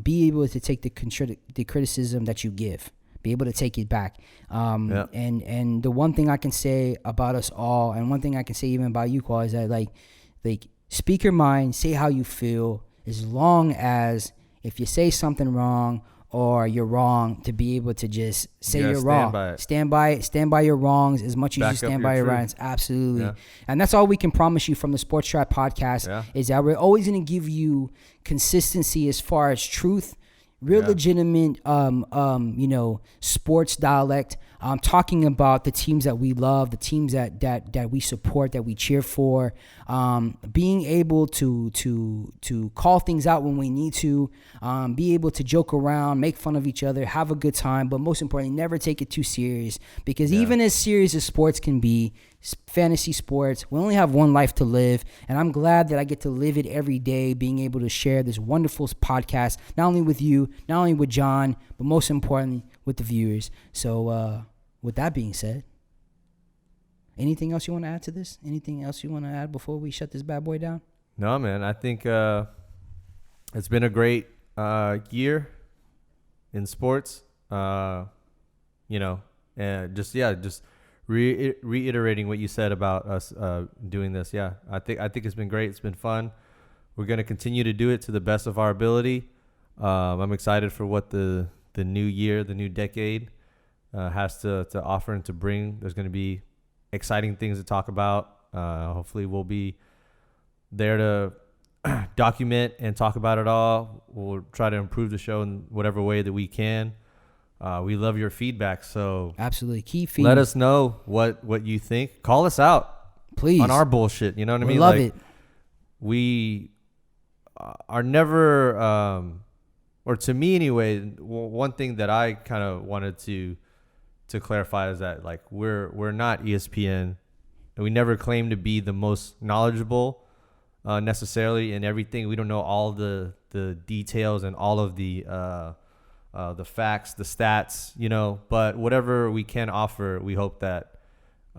be able to take the criticism that you give. Be able to take it back. And the one thing I can say about us all, and one thing I can say even about you, Khoa, is that like speak your mind, say how you feel, as long as if you say something wrong or you're wrong, to be able to just say you're wrong. Stand by your wrongs as much as you stand by your rights. Absolutely. Yeah. And that's all we can promise you from the Sports Trapp podcast is that we're always going to give you consistency as far as truth, real legitimate, sports dialect. Talking about the teams that we love, the teams that we support, that we cheer for. Being able to call things out when we need to. Be able to joke around, make fun of each other, have a good time, but most importantly, never take it too serious. Because even as serious as sports can be, fantasy sports, we only have one life to live, and I'm glad that I get to live it every day, being able to share this wonderful podcast, not only with you, not only with John, but most importantly with the viewers. So with that being said, anything else you want to add to this? Anything else you want to add before we shut this bad boy down? No, man, I think it's been a great year in sports, and just reiterating what you said about us doing this. Yeah, I think it's been great. It's been fun. We're going to continue to do it to the best of our ability. I'm excited for what the new year, the new decade has to offer and to bring. There's going to be exciting things to talk about. Hopefully we'll be there to document and talk about it all. We'll try to improve the show in whatever way that we can. We love your feedback, so absolutely key feedback. Let us know what you think. Call us out, please, on our bullshit. You know what I mean? Love it. We are never, or to me anyway. One thing that I kind of wanted to clarify is that like we're not ESPN, and we never claim to be the most knowledgeable necessarily in everything. We don't know all the details and all of the facts, the stats, but whatever we can offer, we hope that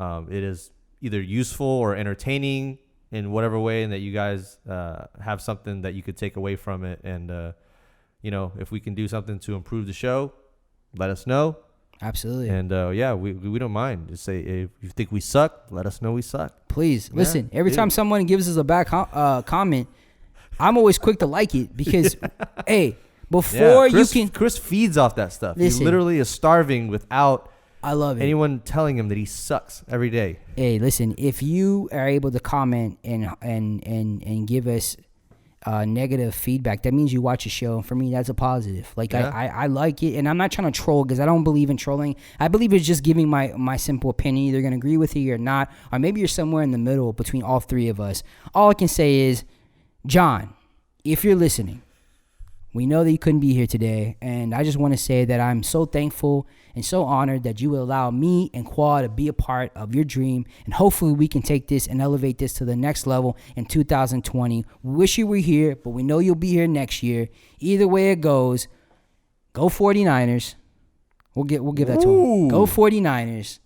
it is either useful or entertaining in whatever way, and that you guys have something that you could take away from it. And, if we can do something to improve the show, let us know. Absolutely. And, we don't mind. Just say, if you think we suck, let us know we suck. Please. Listen, every time someone gives us a bad comment, I'm always quick to like it because, hey, before Chris feeds off that stuff. Listen, he literally is starving without anyone telling him that he sucks every day. Hey, listen, if you are able to comment and give us negative feedback, that means you watch the show. For me, that's a positive. Like I like it, and I'm not trying to troll because I don't believe in trolling. I believe it's just giving my simple opinion. You're gonna agree with it or not, or maybe you're somewhere in the middle between all three of us. All I can say is, John, if you're listening, we know that you couldn't be here today, and I just want to say that I'm so thankful and so honored that you will allow me and Khoa to be a part of your dream, and hopefully we can take this and elevate this to the next level in 2020. We wish you were here, but we know you'll be here next year. Either way it goes, go 49ers. We'll give that to him. Go 49ers.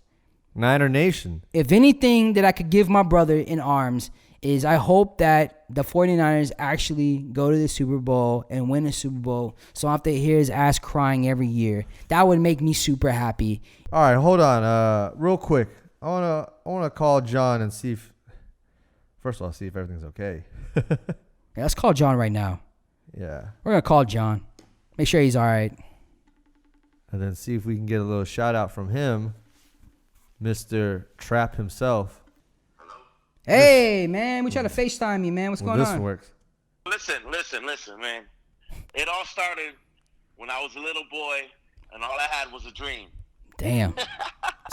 Niner Nation. If anything that I could give my brother in arms is I hope that the 49ers actually go to the Super Bowl and win the Super Bowl, so I don't have to hear his ass crying every year. That would make me super happy. All right, hold on. Real quick. I wanna call John and see if everything's okay. Yeah, let's call John right now. Yeah. We're gonna call John. Make sure he's all right. And then see if we can get a little shout out from him, Mr. Trapp himself. Hey, man, we try to FaceTime you, man. What's going on? This works. Listen, man. It all started when I was a little boy, and all I had was a dream. Damn.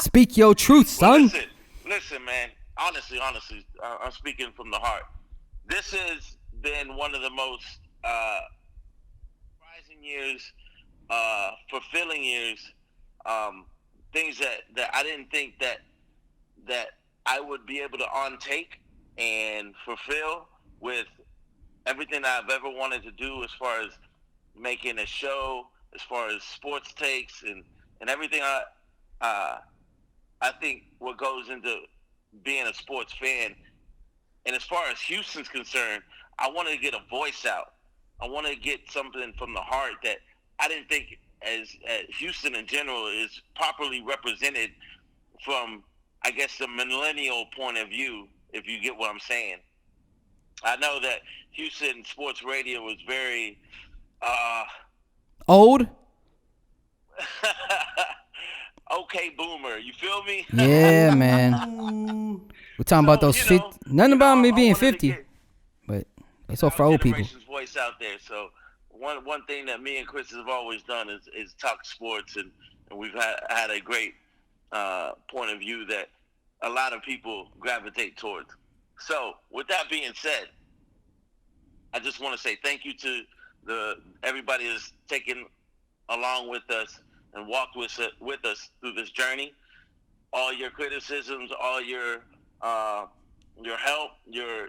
Speak your truth, son. Well, listen, man. Honestly, I'm speaking from the heart. This has been one of the most surprising years, fulfilling years, things that I didn't think that I would be able to take, and fulfill with everything I've ever wanted to do as far as making a show, as far as sports takes and everything. I think what goes into being a sports fan, and as far as Houston's concerned, I wanted to get a voice out. I want to get something from the heart that I didn't think as Houston in general is properly represented from, I guess, the millennial point of view, if you get what I'm saying. I know that Houston sports radio was very old. Okay, boomer. You feel me? Yeah, man. We're talking about those 50. Nothing about me being 50, but it's all for old people. Voice out there. So one thing that me and Chris have always done is talk sports, and we've had a great point of view that a lot of people gravitate towards. So with that being said, I just want to say thank you to everybody that's taken along with us and walked with us through this journey. All your criticisms, all your help, your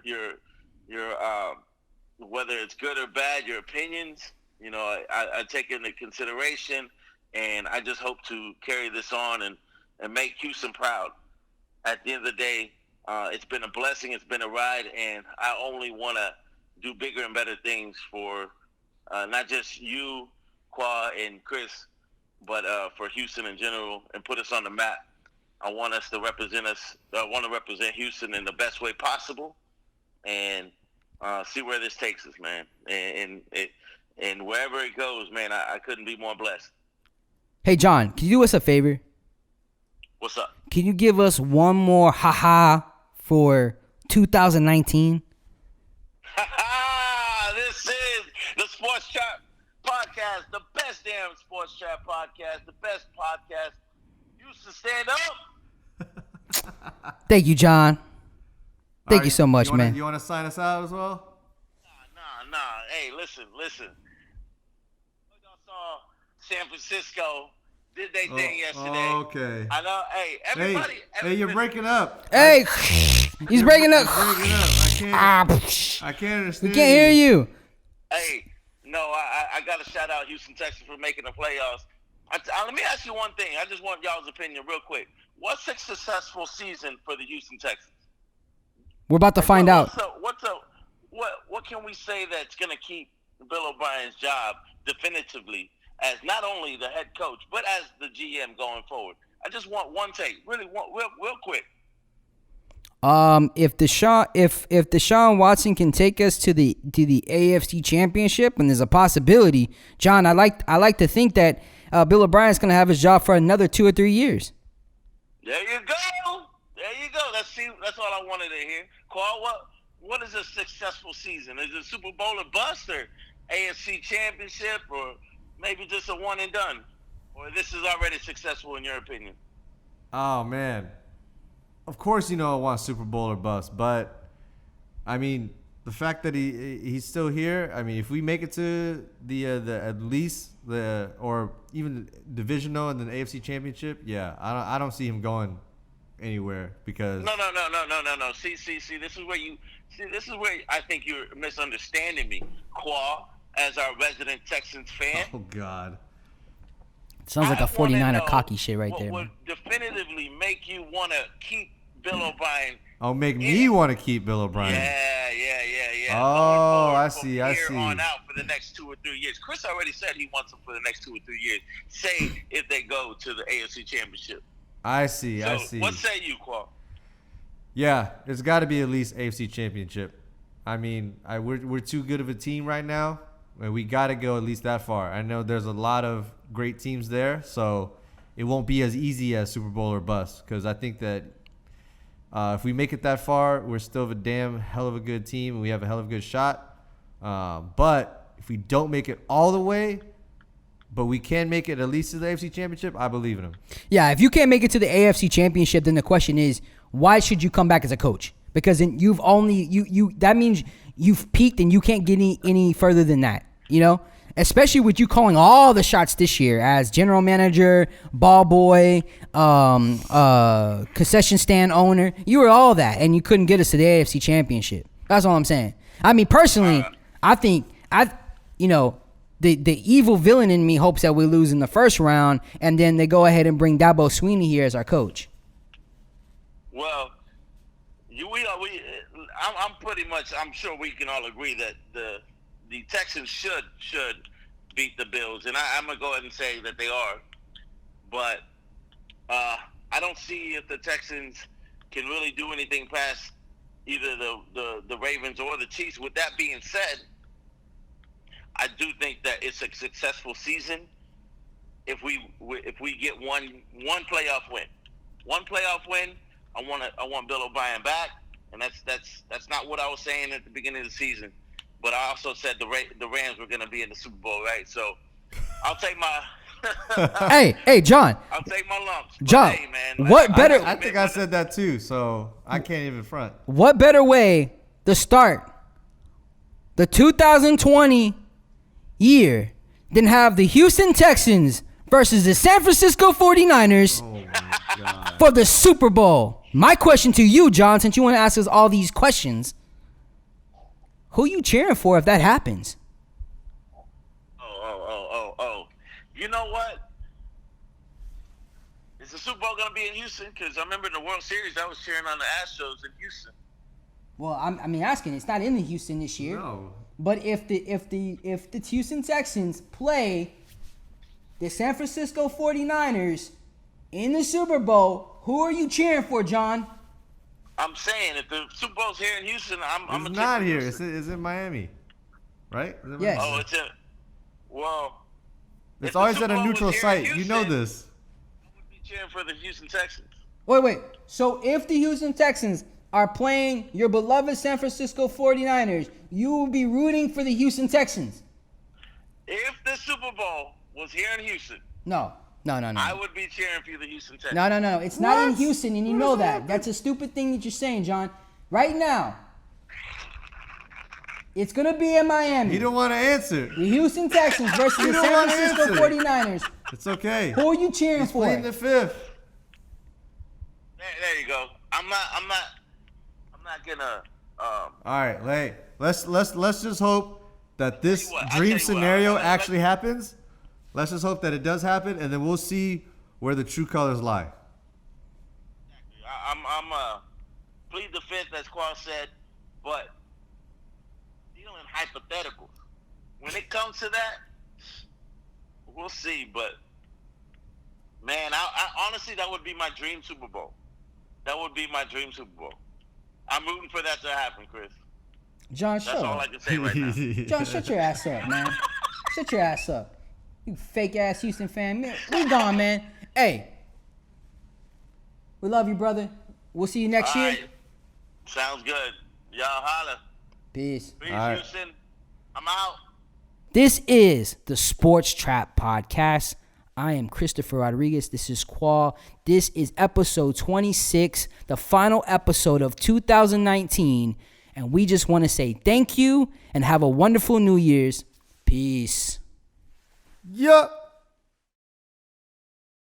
whether it's good or bad, your opinions, I take into consideration, and I just hope to carry this on and make Houston proud. At the end of the day, it's been a blessing, it's been a ride, and I only want to do bigger and better things for not just you, Khoa, and Chris, but for Houston in general, and put us on the map. I want to represent Houston in the best way possible, and see where this takes us, man. And wherever it goes, man, I couldn't be more blessed. Hey, John, can you do us a favor? What's up? Can you give us one more haha for 2019? This is the Sports Trapp Podcast, the best damn Sports Trapp Podcast, the best podcast. Houston, stand up. Thank you, John. Thank you so much, man. You want to sign us out as well? Nah. Hey, listen. Y'all saw San Francisco did they thing yesterday. Okay. I know. Hey, everybody. Hey, you're breaking up. Hey, he's breaking up. I can't understand. We can't hear you. Hey, no, I got to shout out Houston, Texas for making the playoffs. Let me ask you one thing. I just want y'all's opinion real quick. What's a successful season for the Houston Texans? We're about to find out. What can we say that's going to keep Bill O'Brien's job definitively as not only the head coach, but as the GM going forward? I just want one take, real quick. If Deshaun Watson can take us to the AFC Championship, and there's a possibility, John, I like to think that Bill O'Brien's going to have his job for another 2 or 3 years. There you go. That's all I wanted to hear. Khoa, what is a successful season? Is it Super Bowl or bust, or AFC Championship, or maybe just a one and done? Or this is already successful in your opinion? Oh, man. Of course, I want Super Bowl or bust, but I mean, the fact that he's still here. I mean, if we make it to the at least or even divisional and then AFC Championship, yeah, I don't see him going anywhere because no. See, this is where I think you're misunderstanding me, Khoa, as our resident Texans fan. Oh God. Sounds like a 49er cocky shit right there. What would definitively make you want to keep Bill O'Brien? Make me want to keep Bill O'Brien. Yeah. Oh, I see. On out for the next 2 or 3 years. Chris already said he wants them for the next 2 or 3 years. Say if they go to the AFC Championship. I see. What say you, Khoa? Yeah, there's got to be at least AFC Championship. I mean, we're too good of a team right now. And we got to go at least that far. I know there's a lot of great teams there, so it won't be as easy as Super Bowl or bust. Because I think that if we make it that far, we're still a damn hell of a good team, and we have a hell of a good shot. But if we don't make it all the way, but we can make it at least to the AFC Championship, I believe in them. Yeah, if you can't make it to the AFC Championship, then the question is, why should you come back as a coach? Because then that means you've peaked and you can't get any further than that, especially with you calling all the shots this year as general manager, ball boy, concession stand owner. You were all that, and you couldn't get us to the AFC Championship. That's all I'm saying. I mean, personally, I think the evil villain in me hopes that we lose in the first round, and then they go ahead and bring Dabo Swinney here as our coach. Well, I'm pretty much. I'm sure we can all agree that the Texans should beat the Bills, and I'm gonna go ahead and say that they are. But I don't see if the Texans can really do anything past either the Ravens or the Chiefs. With that being said, I do think that it's a successful season if we get one playoff win. One playoff win. I want Bill O'Brien back, and that's not what I was saying at the beginning of the season. But I also said the Rams were going to be in the Super Bowl, right? So I'll take my hey, John. I'll take my lumps. John, hey, man, what better? I think I said that too, so I can't even front. What better way to start the 2020 year than have the Houston Texans versus the San Francisco 49ers for the Super Bowl? My question to you, John, since you want to ask us all these questions, who you cheering for if that happens? Oh. You know what? Is the Super Bowl going to be in Houston? Because I remember in the World Series, I was cheering on the Astros in Houston. Well, I'm asking. It's not in the Houston this year. No. But if the Houston Texans play the San Francisco 49ers in the Super Bowl, who are you cheering for, John? I'm saying if the Super Bowl's here in Houston, I'm it's not here. It's in Miami, right? Yes. Oh, it's in. Well, it's always at a neutral site. Houston, you know this. I would be cheering for the Houston Texans. Wait. So if the Houston Texans are playing your beloved San Francisco 49ers, you will be rooting for the Houston Texans? If the Super Bowl was here in Houston. No. I would be cheering for the Houston Texans. No. It's not in Houston, and you know that. That's a stupid thing that you're saying, John. Right now, it's going to be in Miami. You don't want to answer. The Houston Texans versus the San Francisco 49ers. It's okay. Who are you cheering for? Playing the fifth. There you go. I'm not gonna. All right, Lay. Let's just hope that this dream scenario actually happens. Let's just hope that it does happen, and then we'll see where the true colors lie. I'm plead the fifth, as Khoa said, but dealing hypotheticals. When it comes to that, we'll see. But man, I honestly, that would be my dream Super Bowl. That would be my dream Super Bowl. I'm rooting for that to happen, Chris. John, That's all I can say right now. John, shut your ass up, man. Shut your ass up. You fake-ass Houston fan. Man, we gone, man. Hey. We love you, brother. We'll see you next year. Right. Sounds good. Y'all holla. Peace. Peace, right. Houston. I'm out. This is the Sports Trapp Podcast. I am Christopher Rodriguez. This is Khoa. This is episode 26, the final episode of 2019. And we just want to say thank you and have a wonderful New Year's. Peace. Yup.